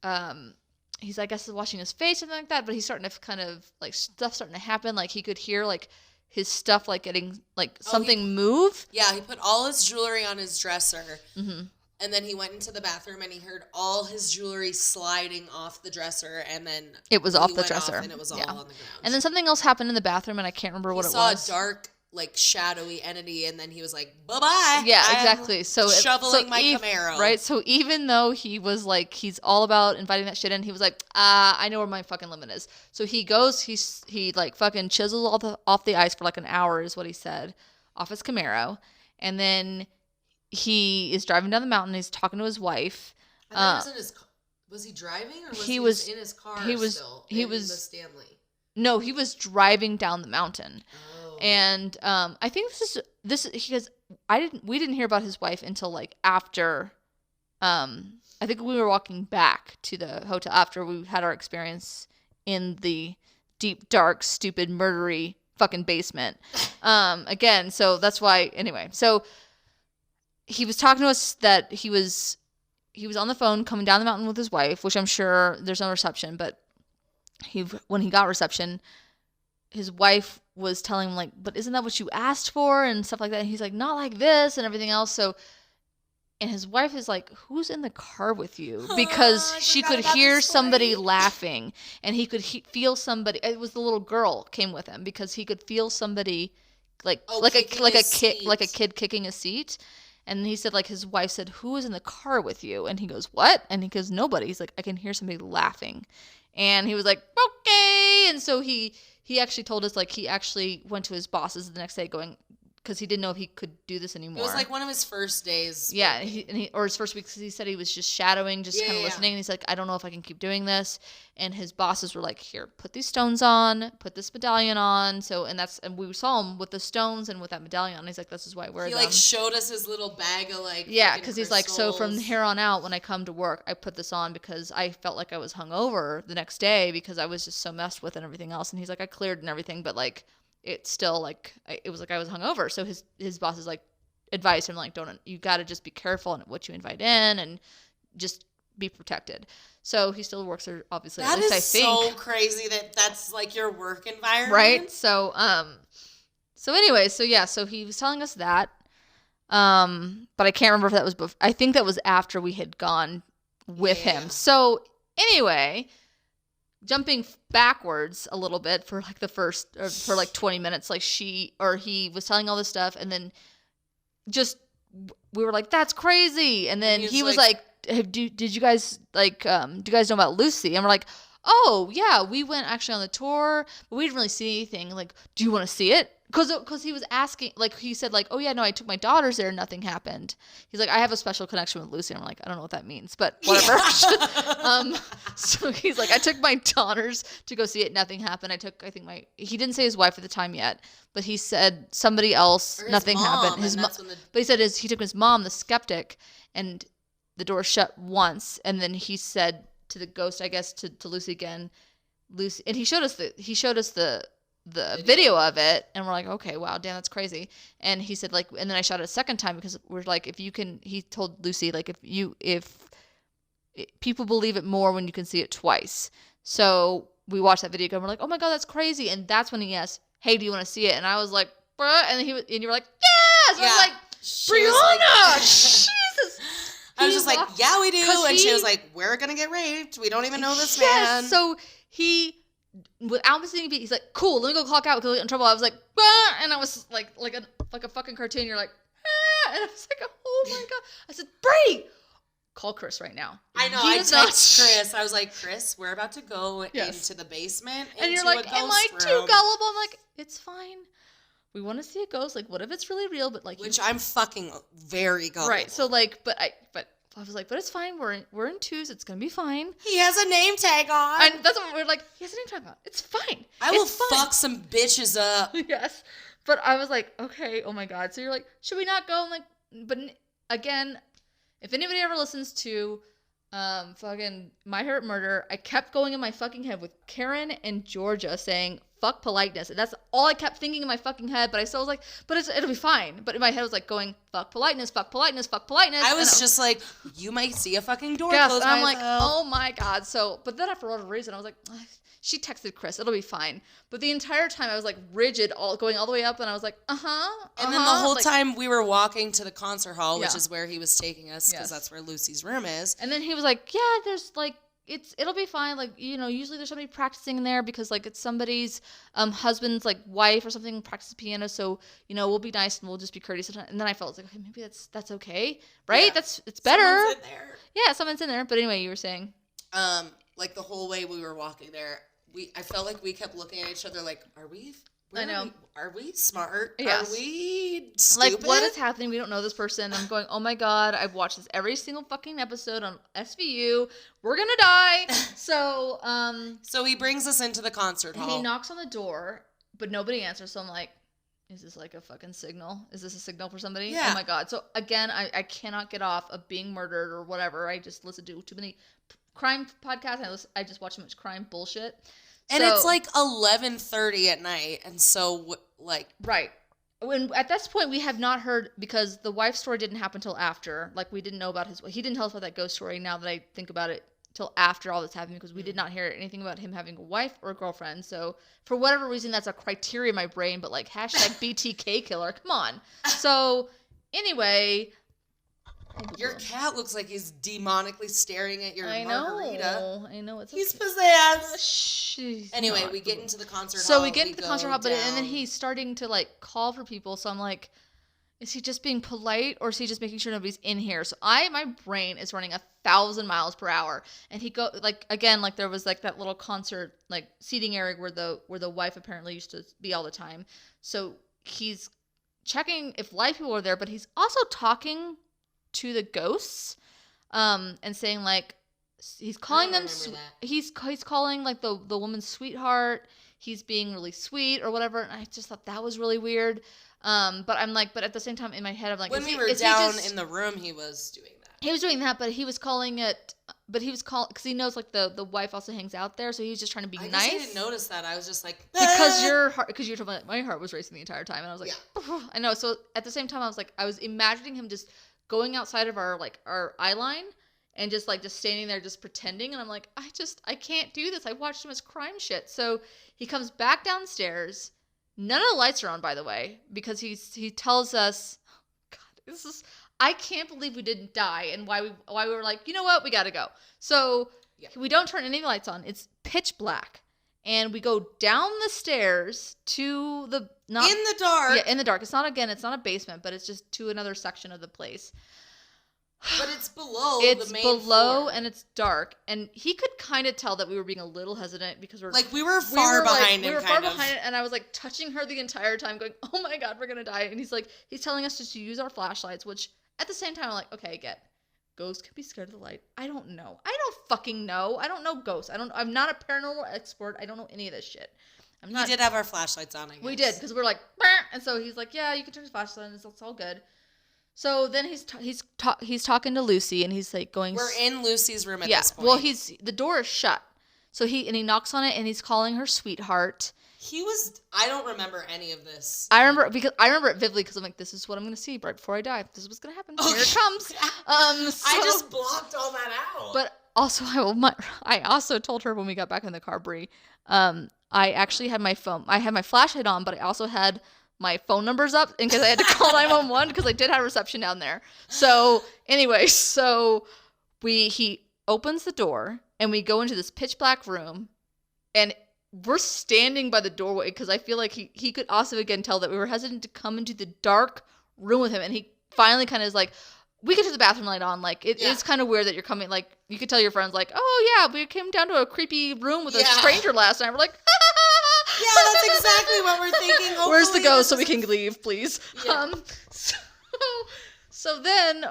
I guess washing his face, something like that, but he's starting to kind of like stuff starting to happen, like he could hear like his stuff like getting like something move. Yeah, he put all his jewelry on his dresser. Mm-hmm. And then he went into the bathroom and he heard all his jewelry sliding off the dresser, and then it was off the dresser, and it was all on the ground. And then something else happened in the bathroom, and I can't remember what it was. He saw a dark, like shadowy entity, and then he was like, "Bye-bye." Yeah, exactly. So shoveling my Camaro. Right. So even though he was like, he's all about inviting that shit in, he was like, I know where my fucking limit is. So he goes, he like fucking chisels off the ice for like an hour, is what he said, off his Camaro, and then he is driving down the mountain. He's talking to his wife. Was he driving, or was he in his car? He was in the Stanley. No, he was driving down the mountain. Oh. And I think this because we didn't hear about his wife until like after. I think we were walking back to the hotel after we had our experience in the deep, dark, stupid, murdery fucking basement. Again, so that's why, anyway. So he was talking to us that he was on the phone coming down the mountain with his wife, which I'm sure there's no reception, but when he got reception, his wife was telling him, like, but isn't that what you asked for and stuff like that? And he's like, not like this and everything else. So, and his wife is like, who's in the car with you? Because she could hear somebody laughing, and he could feel somebody. It was the little girl came with him because he could feel somebody like a kid kicking a seat. And he said, like, his wife said, who is in the car with you? And he goes, what? And he goes, nobody. He's like, I can hear somebody laughing. And he was like, okay. And so he actually told us, like, he actually went to his bosses the next day going, because he didn't know if he could do this anymore. It was like one of his first days. Yeah, or his first week, because he said he was just shadowing, just kind of listening. And he's like, I don't know if I can keep doing this. And his bosses were like, here, put these stones on, put this medallion on. So, and we saw him with the stones and with that medallion on. He's like, this is why I wear them. He like showed us his little bag of like. Yeah, because he's like, so from here on out, when I come to work, I put this on because I felt like I was hungover the next day because I was just so messed with and everything else. And he's like, I cleared and everything, but like, it's still like it was like I was hungover. So his bosses like advised him, like, you got to just be careful on what you invite in and just be protected. So he still works there, obviously. That at least is I think. so crazy that's like your work environment, right? So anyway, so he was telling us that, but I can't remember if that was before. I think that was after we had gone with him. So anyway. Jumping backwards a little bit for like for like 20 minutes, like he was telling all this stuff, and then we were like, that's crazy. And then he was like, did you guys like, do you guys know about Lucy? And we're like, oh yeah, we went actually on the tour, but we didn't really see anything. Like, do you want to see it? Because he was asking, like, he said, like, oh yeah, no, I took my daughters there and nothing happened. He's like, I have a special connection with Lucy. And I'm like, I don't know what that means, but whatever. Yeah. So he's like, I took my daughters to go see it. Nothing happened. He didn't say his wife at the time yet, but he said somebody else, nothing happened. But he said he took his mom, the skeptic, and the door shut once. And then he said to the ghost, I guess, to Lucy again, Lucy, and he showed us the video of it, and we're like, okay, wow, damn, that's crazy. And he said, like, and then I shot it a second time because we're like, he told Lucy, like, if people believe it more when you can see it twice. So we watched that video and we're like, oh my God, that's crazy. And that's when he asked, hey, do you want to see it? And I was like, bruh. And you were like, yeah. So I was like, Brianna, Jesus. I was just like, yeah, we do. And she was like, we're going to get raped. We don't even know this man. So without missing a beat, he's like, cool, let me go clock out because I'll get in trouble. I was like, bah! And I was like a fucking cartoon. You're like, ah! And I was like, oh my God. I said, Bree, call Chris right now. I know. I texted Chris. I was like, Chris, we're about to go into the basement. And you're like, am I too gullible? I'm like, it's fine. We want to see a ghost. Like, what if it's really real? But like, which I'm fucking very gullible. Right. So like, but I was like, but it's fine. We're in twos. It's gonna be fine. He has a name tag on. And that's what we're like. He has a name tag on. It's fine. I will fuck some bitches up. Yes. But I was like, okay. Oh my God. So you're like, should we not go? I'm like, but again, if anybody ever listens to fucking My Hurt Murder, I kept going in my fucking head with Karen and Georgia saying fuck politeness, and that's all I kept thinking in my fucking head. But I still was like, but it'll be fine. But in my head I was like going fuck politeness, fuck politeness, fuck politeness. I was just like, you might see a fucking door close. And I'm like, oh my God. So, but then for whatever reason I was like, she texted Chris, it'll be fine. But the entire time I was like rigid, going all the way up, and I was like, And then the whole time we were walking to the concert hall, which is where he was taking us, because that's where Lucy's room is. And then he was like, yeah, there's like, it'll be fine. Like, you know, usually there's somebody practicing in there because like it's somebody's husband's like wife or something practices piano. So, you know, we'll be nice and we'll just be courteous. And then I felt like, okay, maybe that's okay, right? Yeah. It's better. Someone's in there. Yeah, someone's in there. But anyway, you were saying, like the whole way we were walking there, I felt like we kept looking at each other like, are we smart? Yes. Are we stupid? Like, what is happening? We don't know this person. I'm going, oh my God, I've watched this every single fucking episode on SVU. We're gonna die. So he brings us into the concert hall. He knocks on the door, but nobody answers. So I'm like, is this like a fucking signal? Is this a signal for somebody? Yeah. Oh my God. So again, I cannot get off of being murdered or whatever. I just listen to too many crime podcasts. I just watch too much crime bullshit. And it's like 11:30 at night, and so like right. When at this point we have not heard, because the wife story didn't happen until after. Like we didn't know about he didn't tell us about that ghost story. Now that I think about it, till after all this happened, because we did not hear anything about him having a wife or a girlfriend. So for whatever reason, that's a criteria in my brain. But like hashtag BTK killer, come on. So anyway. Your cat looks like he's demonically staring at your margarita. I know. He's possessed. Anyway, we get into the concert hall. So we get into the concert hall, and then he's starting to like call for people. So I'm like, is he just being polite, or is he just making sure nobody's in here? So my brain is running 1,000 miles per hour, and he there was like that little concert like seating area where the wife apparently used to be all the time. So he's checking if live people are there, but he's also talking to the ghosts, and saying like he's calling them. He's calling like the woman's sweetheart. He's being really sweet or whatever. And I just thought that was really weird. But at the same time in my head I'm like, when we were down in the room, he was doing that. He was doing that, but he was calling it. But he was because he knows like the wife also hangs out there, so he was just trying to be nice. I didn't notice that. I was just like, because you're talking about, my heart was racing the entire time, and I was like, I know. So at the same time, I was imagining him just going outside of our eye line and just standing there just pretending, and I'm like, I can't do this. I watched too much crime shit. So he comes back downstairs. None of the lights are on, by the way, because he tells us, God, I can't believe we didn't die, and why we were like, you know what, we gotta go. So we don't turn any lights on. It's pitch black. And we go down the stairs to in the dark. Yeah, in the dark. It's not a basement, but it's just to another section of the place. But it's below the main floor. Floor. And it's dark. And he could kind of tell that we were being a little hesitant because we were far behind him. We were far behind it, and I was like touching her the entire time, going, "Oh my God, we're gonna die!" And he's telling us just to use our flashlights, which at the same time I'm like, okay, I get. Ghosts can be scared of the light. I don't know. I don't fucking know. I don't know ghosts. I'm not a paranormal expert. I don't know any of this shit. We did have our flashlights on, I guess. We did, because we were like, bah! And so he's like, yeah, you can turn his flashlight on. It's all good. So then he's talking to Lucy, and he's like going. We're in Lucy's room at this point. Well, the door is shut. So he knocks on it, and he's calling her sweetheart. I don't remember any of this. I remember it vividly because I'm like, this is what I'm going to see right before I die. This is what's going to happen. Here it comes. I just blocked all that out. But also, I also told her when we got back in the car, Brie, I actually had my phone. I had my flashlight on, but I also had my phone numbers up in case I had to call 911 because I did have reception down there. So anyway, he opens the door and we go into this pitch black room, and we're standing by the doorway because I feel like he could also again tell that we were hesitant to come into the dark room with him, and he finally kind of is like, we get to the bathroom light on. Like it is kind of weird that you're coming. Like you could tell your friends like, oh yeah, we came down to a creepy room with a stranger last night. We're like, yeah, that's exactly what we're thinking. Where's the ghost so we can leave, please? Yeah. So then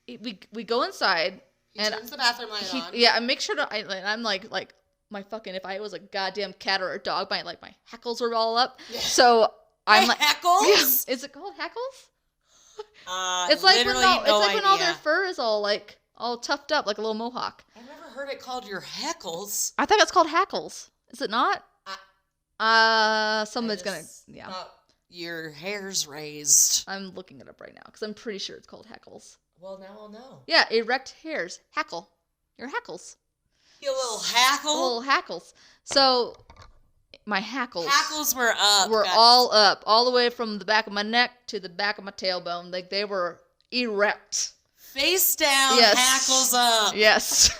we go inside. He turns the bathroom light on. Yeah, and make sure to. I'm like. My fucking, if I was a goddamn cat or a dog, my hackles were all up. Yeah. So I'm like, hackles? Yeah. Is it called hackles? It's like when all their fur is all tufted up like a little mohawk. I've never heard it called your hackles. I think it's called hackles. Is it not? Somebody's gonna your hair's raised. I'm looking it up right now because I'm pretty sure it's called hackles. Well, now I'll know. Yeah, erect hairs, hackle. Your hackles. You little hackle. Little hackles. So my hackles were up. Were all up, all the way from the back of my neck to the back of my tailbone. Like they were erect. Face down, yes. Hackles up. Yes.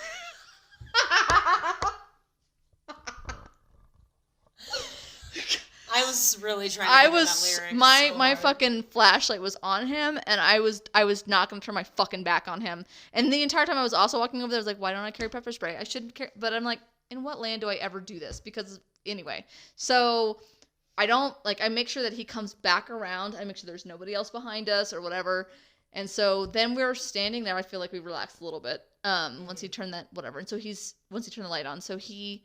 I was really trying to think of that lyric. My fucking flashlight was on him, and I was not gonna turn my fucking back on him. And the entire time I was also walking over there, I was like, why don't I carry pepper spray? I shouldn't carry, but I'm like, in what land do I ever do this? Because anyway, so I don't I make sure that he comes back around. I make sure there's nobody else behind us or whatever. And so then we were standing there. I feel like we relaxed a little bit. Once he turned that whatever, and so once he turned the light on, so he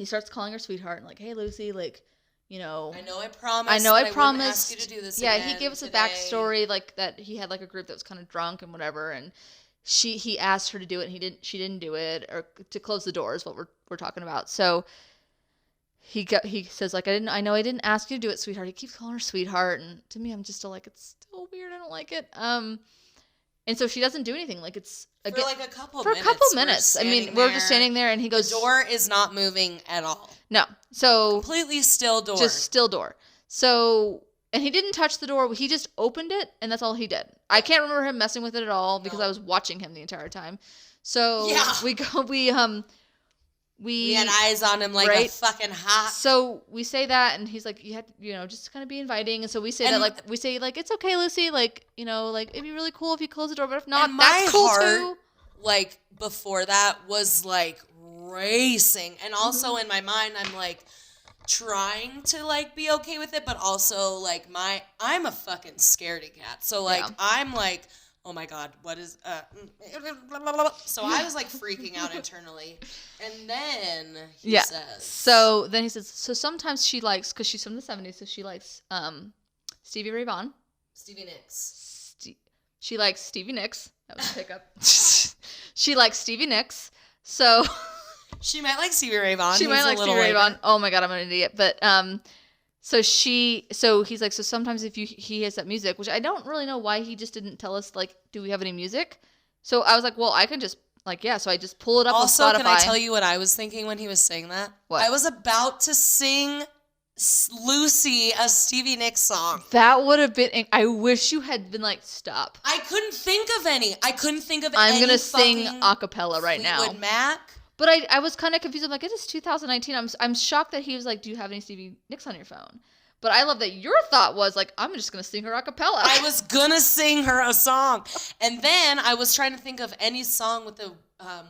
starts calling her sweetheart and like, hey Lucy, like, you know, I know I promised. I wouldn't ask you to do this. Yeah, he gave us a backstory like that he had like a group that was kind of drunk and whatever, and he asked her to do it, and she didn't do it, or to close the door is what we're talking about. So he says, like, I know I didn't ask you to do it, sweetheart. He keeps calling her sweetheart, and to me, I'm just still like, it's still weird. I don't like it. And so she doesn't do anything. Like, it's for like a couple minutes. I mean, we're just standing there, and he goes, the door is not moving at all. No. So completely still door. Just still door. So, and he didn't touch the door. He just opened it, and that's all he did. I can't remember him messing with it at all because I was watching him the entire time. So we had eyes on him like a fucking hawk. So we say that, and he's like, you had, just kind of be inviting. And so we say it's okay, Lucy, like, like, it'd be really cool if you close the door, but if not, that's cool too. Like, before that was like racing. And also in my mind, I'm like trying to like be okay with it, but also like I'm a fucking scaredy cat. So like, I'm like, oh my God, what is, so I was like freaking out internally. And then he says. So then he says, so sometimes she likes, because she's from the 70s, so she likes Stevie Ray Vaughan. Stevie Nicks. She likes Stevie Nicks. That was a pickup. She likes Stevie Nicks. So. She might like Stevie Ray Vaughan. She might like Stevie Ray Vaughan. Oh my God, I'm an idiot. But, so he's like, so sometimes if he has that music, which I don't really know why he just didn't tell us, like, do we have any music? So I was like, well, I can just, like, yeah. So I just pull it up on Spotify. Also, can I tell you what I was thinking when he was saying that? What? I was about to sing Lucy, a Stevie Nicks song. That would have been, I wish you had been like, stop. I couldn't think of any. I'm going to sing a cappella right now. Fleetwood Mac. But I was kind of confused. I'm like, it is 2019. I'm shocked that he was like, do you have any Stevie Nicks on your phone? But I love that your thought was like, I'm just going to sing her a cappella. I was going to sing her a song. And then I was trying to think of any song with the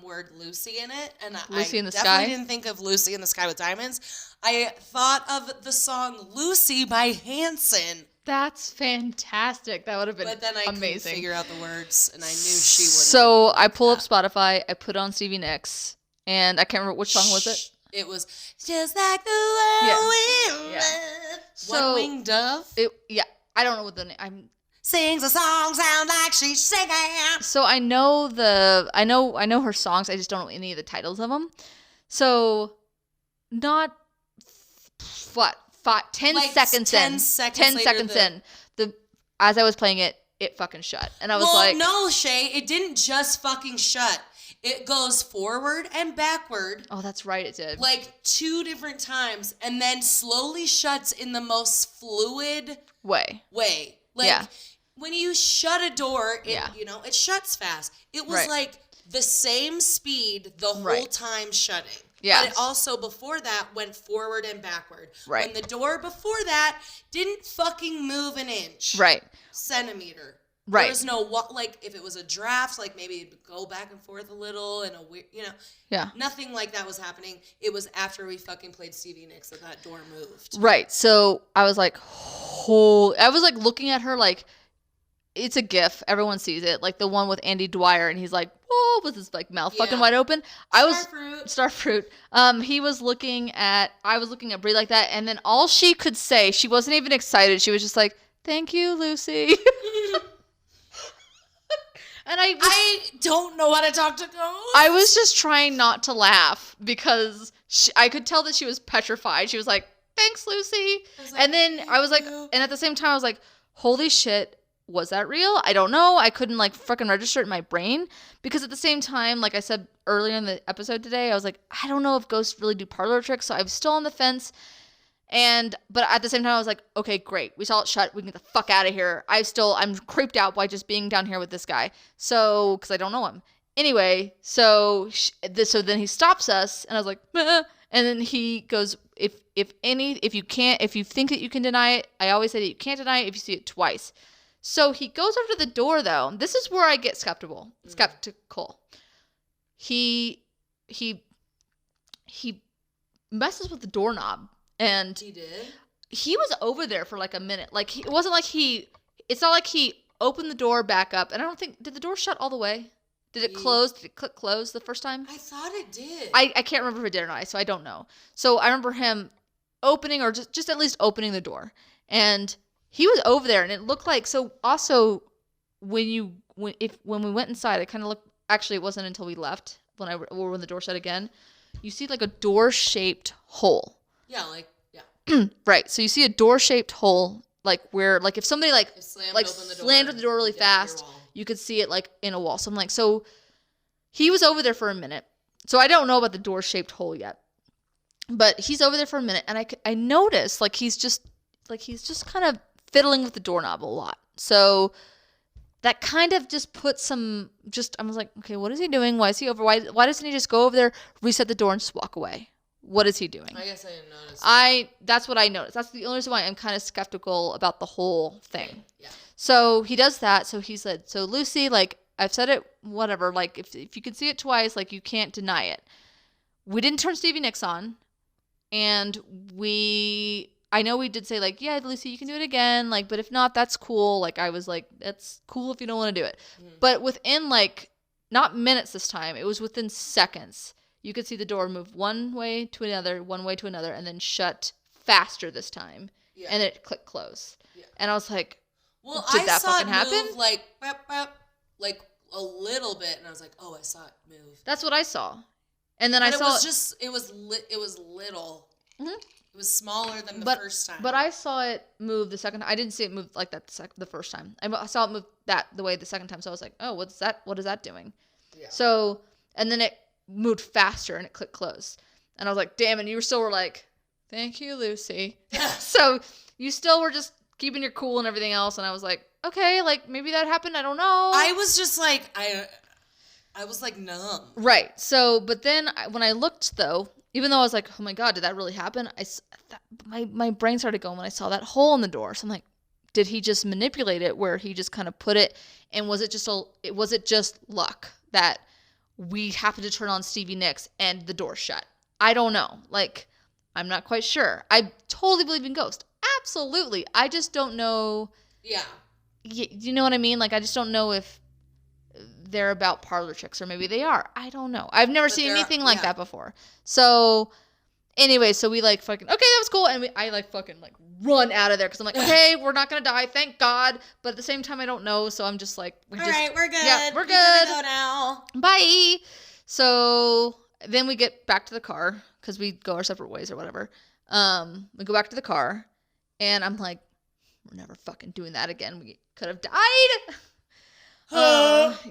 word Lucy in it. And Lucy in the definitely Sky? didn't think of Lucy in the Sky with Diamonds. I thought of the song Lucy by Hanson. That's fantastic. That would have been amazing. But then I couldn't figure out the words, and I knew she wouldn't. So I pull up Spotify. I put on Stevie Nicks. And I can't remember which song was it. It was just like the world we love. So, One Winged Dove. I don't know what the name. Sings a song, sound like she's singing. So I know her songs. I just don't know any of the titles of them. So, not 10 like seconds 10 in. Seconds 10 seconds in. As I was playing it, it fucking shut, and I was like, no, Shay, it didn't just fucking shut. It goes forward and backward. Oh, that's right, it did. Like 2 different times, and then slowly shuts in the most fluid way. Like, when you shut a door, it shuts fast. It was like the same speed the whole time shutting. Yeah. But it also, before that, went forward and backward. Right. When the door before that didn't fucking move an inch. Right. Centimeter. Right. There was no, like, if it was a draft, like, maybe it'd go back and forth a little and a weird, Yeah. Nothing like that was happening. It was after we fucking played Stevie Nicks that door moved. Right. So I was like, I was like looking at her like, it's a GIF. Everyone sees it. Like the one with Andy Dwyer, and he's like, whoa, with his like mouth fucking wide open. Starfruit. I was looking at Brie like that, and then all she could say, she wasn't even excited. She was just like, thank you, Lucy. And I don't know how to talk to ghosts. I was just trying not to laugh because I could tell that she was petrified. She was like, thanks, Lucy. And then I was like, and at the same time, I was like, holy shit, was that real? I don't know. I couldn't like freaking register it in my brain because at the same time, like I said earlier in the episode today, I was like, I don't know if ghosts really do parlor tricks. So I was still on the fence. But at the same time, I was like, okay, great. We saw it shut. We can get the fuck out of here. I'm creeped out by just being down here with this guy. So, because I don't know him. Anyway, so then he stops us, and I was like, meh. And then he goes, if you think that you can deny it, I always say that you can't deny it if you see it twice. So he goes over to the door, though. This is where I get skeptical. He messes with the doorknob. And he did. He was over there for like a minute. Like it wasn't like it's not like he opened the door back up. And I don't think, did the door shut all the way? Did it close? Did it click close the first time? I thought it did. I can't remember if it did or not, so I don't know. So I remember him opening or just at least opening the door. And he was over there, and it looked like, so also when we went inside, it kind of looked, actually, it wasn't until we left when the door shut again. You see like a door-shaped hole. Yeah, like, yeah. Right. So you see a door-shaped hole, like where, like if somebody slammed the door really fast, you could see it like in a wall. So I'm like, so he was over there for a minute. So I don't know about the door-shaped hole yet, but he's over there for a minute, and I noticed like he's just kind of fiddling with the doorknob a lot. So that kind of just put some, I was like, okay, what is he doing? Why is he over? Why doesn't he just go over there, reset the door, and just walk away? What is he doing? I guess I didn't notice. That's what I noticed. That's the only reason why I'm kind of skeptical about the whole thing. Yeah. So he does that. So he said, so Lucy, like, I've said it, whatever. Like, if you could see it twice, like, you can't deny it. We didn't turn Stevie Nicks on. And I know we did say, like, yeah, Lucy, you can do it again. Like, but if not, that's cool. Like, I was like, that's cool if you don't want to do it. But within, like, not minutes this time, it was within seconds. You could see the door move one way to another, and then shut faster this time. Yeah. And it clicked close. Yeah. And I was like, well, did that fucking happen? Move like, bap, bap, like a little bit. And I was like, oh, I saw it move. That's what I saw. And then I saw it was little. Mm-hmm. It was smaller than the first time. But I saw it move the second time. I didn't see it move like that the first time. I saw it move the way the second time. So I was like, oh, what's that? What is that doing? Yeah. So, and then it moved faster and it clicked close. And I was like, damn, and you were like, thank you, Lucy. So you still were just keeping your cool and everything else. And I was like, okay, like maybe that happened. I don't know. I was just like, I was like numb. Right. So, but then when I looked though, even though I was like, oh my God, did that really happen? My brain started going when I saw that hole in the door. So I'm like, did he just manipulate it where he just kind of put it? And was it just luck that we happened to turn on Stevie Nicks and the door shut? I don't know. Like, I'm not quite sure. I totally believe in ghosts. Absolutely. I just don't know. Yeah. You know what I mean? Like, I just don't know if they're about parlor tricks, or maybe they are. I don't know. I've never seen anything like that before. So anyway, so we like fucking, okay, that was cool. And I like fucking like run out of there because I'm like, okay, we're not going to die. Thank God. But at the same time, I don't know. So I'm just like, all right, we're good. Yeah, we're good. We gotta go now. Bye. So then we get back to the car because we go our separate ways or whatever. We go back to the car and I'm like, we're never fucking doing that again. We could have died.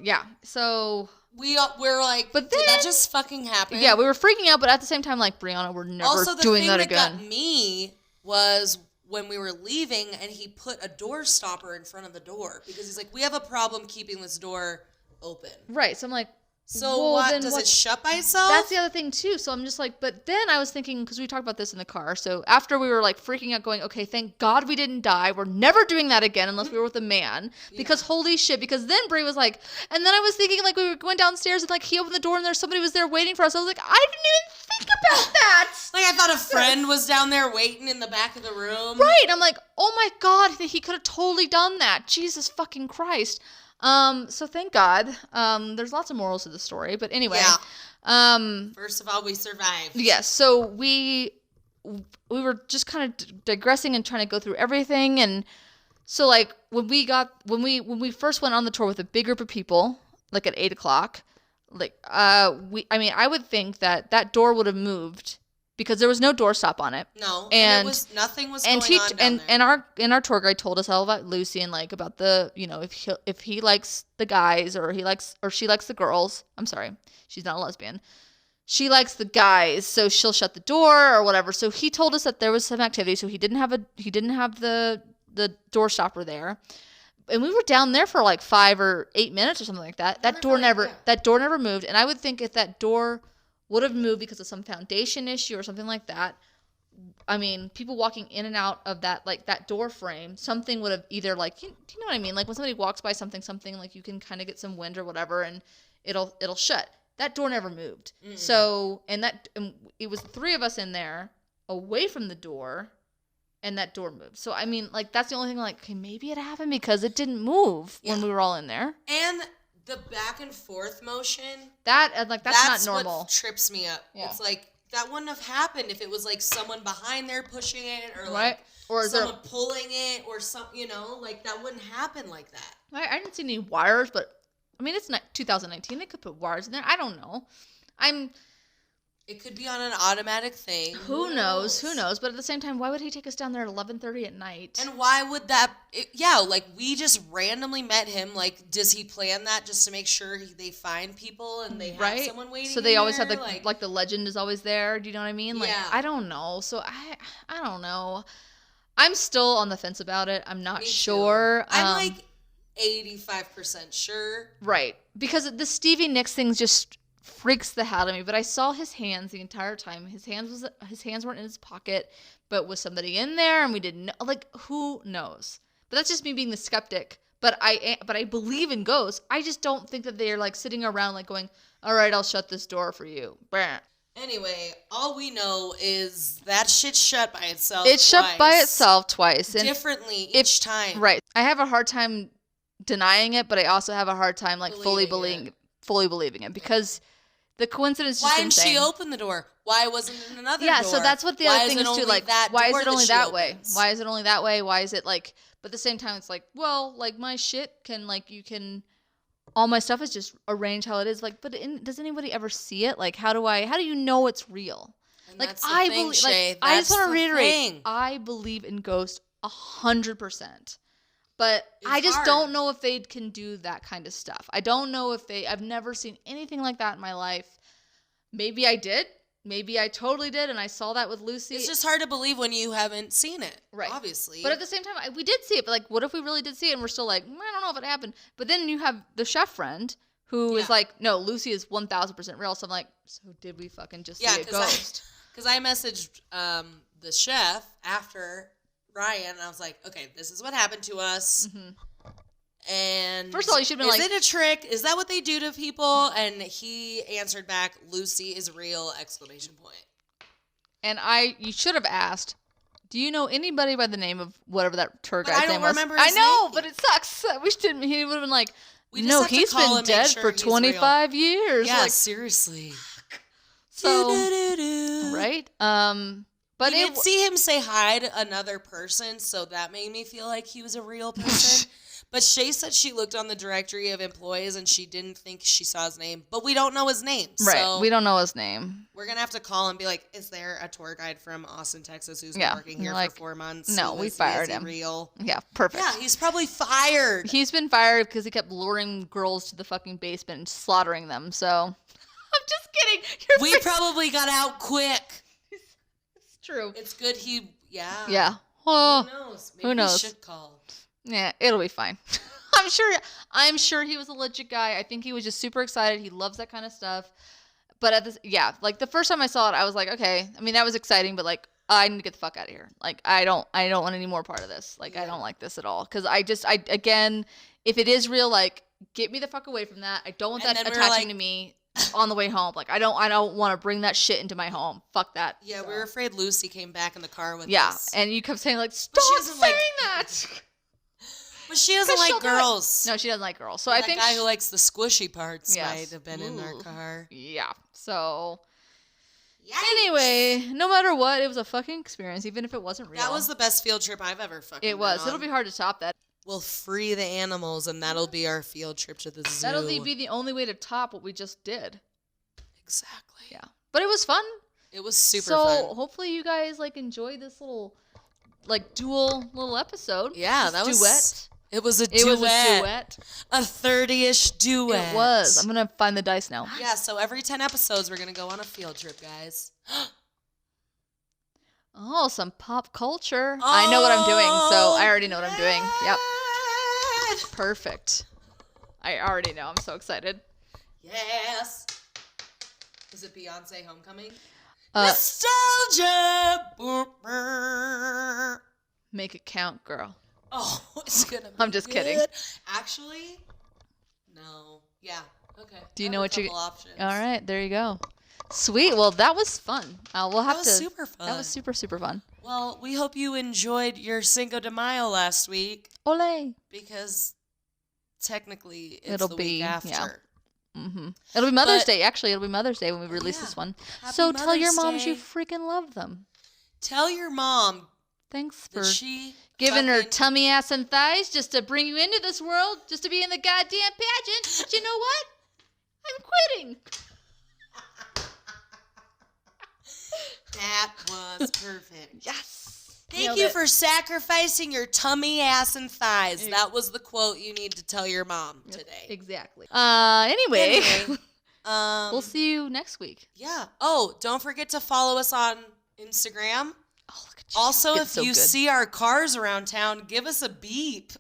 Yeah. So we're like, but then, did that just fucking happen? Yeah, we were freaking out, but at the same time, like, Brianna, we're never doing that again. Also, the thing that got me was when we were leaving, and he put a door stopper in front of the door because he's like, we have a problem keeping this door open. Right. So I'm like, so what? Does it shut by itself? That's the other thing too. So I'm just like, but then I was thinking, because we talked about this in the car. So after we were like freaking out going, okay, thank God we didn't die. We're never doing that again unless we were with a man. Because holy shit. Because then Brie was like, and then I was thinking like we were going downstairs and like he opened the door and somebody was there waiting for us. I was like, I didn't even think about that. Like I thought a friend was down there waiting in the back of the room. Right. I'm like, oh my God, he could have totally done that. Jesus fucking Christ. So thank God. There's lots of morals to the story, but anyway. Yeah. First of all, we survived. Yes. So we were just kind of digressing and trying to go through everything. And so like when we first went on the tour with a big group of people, like at 8:00, like, I would think that door would have moved because there was no doorstop on it. No, and nothing was going on down there. And our tour guide told us all about Lucy and like about the, you know, if he likes the guys or she likes the girls. I'm sorry, she's not a lesbian. She likes the guys, so she'll shut the door or whatever. So he told us that there was some activity. So he didn't have the door stopper there. And we were down there for like 5 or 8 minutes or something like that. That door never moved. And I would think if that door would have moved because of some foundation issue or something like that, I mean, people walking in and out of that, like that door frame, something would have either like, do you know what I mean? Like when somebody walks by something like you can kind of get some wind or whatever and it'll shut. That door never moved. Mm-hmm. So, and it was 3 of us in there away from the door. And that door moved. So, I mean, like, that's the only thing, like, okay, maybe it happened because it didn't move when we were all in there. And the back and forth motion. That's not normal. What trips me up. Yeah. It's like, that wouldn't have happened if it was, like, someone behind there pushing it or, like, or someone pulling it or some, you know, like, that wouldn't happen like that. I didn't see any wires, but I mean, it's not 2019. They could put wires in there. I don't know. It could be on an automatic thing. Who knows? But at the same time, why would he take us down there at 11:30 at night? And why would we just randomly met him. Like, does he plan that just to make sure they find people and they have someone waiting? So they always have the legend is always there. Do you know what I mean? Like, yeah. I don't know. So I don't know. I'm still on the fence about it. I'm not sure. I'm like 85% sure. Right. Because the Stevie Nicks thing just freaks the hell out of me. But I saw his hands the entire time. His hands weren't in his pocket, but was somebody in there and we didn't know. Like, who knows? But that's just me being the skeptic. But I believe in ghosts. I just don't think that they're like sitting around like going, all right, I'll shut this door for you. Bah. Anyway, all we know is that shit's shut by itself. It's shut by itself twice. And differently each time. Right. I have a hard time denying it, but I also have a hard time like fully believing it because the coincidence is just insane. Why didn't she open the door? Why wasn't it another door? Yeah, so that's what the other thing is too. Like, why is it only that way? Why is it only that way? Why is it like? But at the same time, it's like, well, like my shit can like you can. All my stuff is just arranged how it is. Like, but does anybody ever see it? Like, how do you know it's real? And like, that's the thing, Shay. I just want to reiterate, thing. I believe in ghosts 100%. But it's I just hard. don't know if they can do that kind of stuff. I don't know if I've never seen anything like that in my life. Maybe I did. Maybe I totally did, and I saw that with Lucy. It's just hard to believe when you haven't seen it, right? Obviously. But at the same time, we did see it. But like, what if we really did see it, and we're still like, I don't know if it happened. But then you have the chef friend who is like, no, Lucy is 1,000% real. So I'm like, so did we fucking just see a ghost? Because I messaged the chef after Ryan, and I was like, okay, this is what happened to us. Mm-hmm. And first of all, you should have been is it a trick? Is that what they do to people? And he answered back, Lucy is real, ! And you should have asked, do you know anybody by the name of whatever that tour guide's name was? I don't remember his name. But it sucks. He would have been like, no, he's been dead for 25 years. Yeah, like, seriously. So, right? But we did see him say hi to another person, so that made me feel like he was a real person. But Shay said she looked on the directory of employees and she didn't think she saw his name. But we don't know his name. Right. So we don't know his name. We're going to have to call and be like, is there a tour guide from Austin, Texas who's been working here for 4 months? No, we fired him. Real? Yeah, perfect. Yeah, he's probably fired. He's been fired because he kept luring girls to the fucking basement and slaughtering them. So I'm just kidding. We probably got out quick. It's true. It's good Yeah. Oh, who knows? Maybe who knows? We should call. Yeah, it'll be fine. I'm sure he was a legit guy. I think he was just super excited. He loves that kind of stuff. But like the first time I saw it, I was like, okay. I mean, that was exciting, but like, I need to get the fuck out of here. Like, I don't want any more part of this. Like, I don't like this at all. Because again, if it is real, like, get me the fuck away from that. I don't want that attaching to me on the way home. Like, I don't want to bring that shit into my home. Fuck that. Yeah, we were afraid Lucy came back in the car with us. Yeah, and you kept saying like, stop saying that. But she doesn't like girls. No, she doesn't like girls. So and I think the guy who likes the squishy parts might have been in our car. Yeah. So anyway, no matter what, it was a fucking experience, even if it wasn't real. That was the best field trip I've ever fucking It was. been on. It'll be hard to top that. We'll free the animals, and that'll be our field trip to the zoo. That'll be the only way to top what we just did. Exactly. Yeah. But it was fun. It was super fun. So hopefully you guys like enjoyed this little like dual little episode. Yeah, that was duet. It was a duet. It was a duet. A 30-ish duet. It was. I'm going to find the dice now. Yeah, so every 10 episodes, we're going to go on a field trip, guys. Oh, some pop culture. I know what I'm doing, so I already know what I'm doing. Yep. Perfect. I already know. I'm so excited. Yes. Is it Beyonce Homecoming? Nostalgia. Make it count, girl. Oh, it's gonna be I'm just kidding. Actually, no. Yeah. Okay. Do you know what you? Options. All right, there you go. Sweet. Well, that was fun. We'll have to. That was super fun. That was super fun. Well, we hope you enjoyed your Cinco de Mayo last week. Ole. Because technically, it'll be week after. Yeah. Mm-hmm. It'll be Mother's Day. Actually, it'll be Mother's Day when we release this one. Happy so Mother's tell your moms Day. you freaking love them. Tell your mom Thanks for she giving her tummy, ass, and thighs just to bring you into this world, just to be in the goddamn pageant. But you know what? I'm quitting. That was perfect. Yes. Thank you for sacrificing your tummy, ass, and thighs. That was the quote you need to tell your mom today. Exactly. Anyway. We'll see you next week. Yeah. Oh, don't forget to follow us on Instagram. Oh, look at you. Also, if you see our cars around town, give us a beep.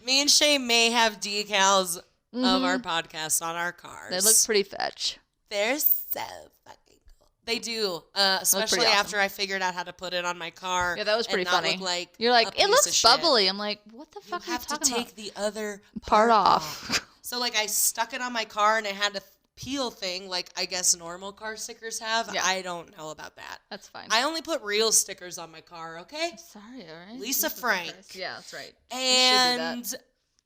Me and Shay may have decals of our podcast on our cars. They look pretty fetch. They're so fucking cool. They do, especially after I figured out how to put it on my car. Yeah, that was pretty funny. Like you're like, it looks bubbly. I'm like, what the fuck are you talking about? You have to take the other part off. So, like, I stuck it on my car, and it had a peel thing, like I guess normal car stickers have. Yeah. I don't know about that. That's fine. I only put real stickers on my car, okay? Sorry, all right? Lisa Frank. Yeah, that's right. And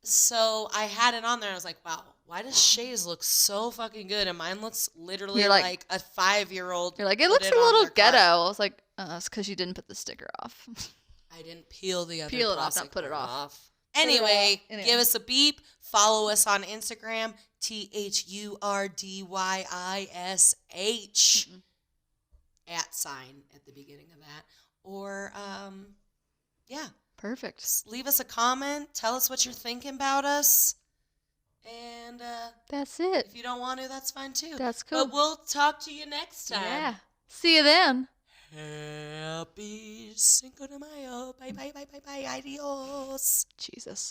so I had it on there, and I was like, wow, why does Shay's look so fucking good? And mine looks literally like a 5-year-old. You're like, it looks a little ghetto. I was like, it's because you didn't put the sticker off. I didn't peel the other Peel it off, not put it off. Anyway, give us a beep. Follow us on Instagram, THURDYISH @ at the beginning of that. Or, yeah. Perfect. Just leave us a comment. Tell us what you're thinking about us. And that's it. If you don't want to, that's fine too. That's cool. But we'll talk to you next time. Yeah. See you then. Happy Cinco de Mayo. Bye, bye, bye, bye, bye. Adios. Jesus.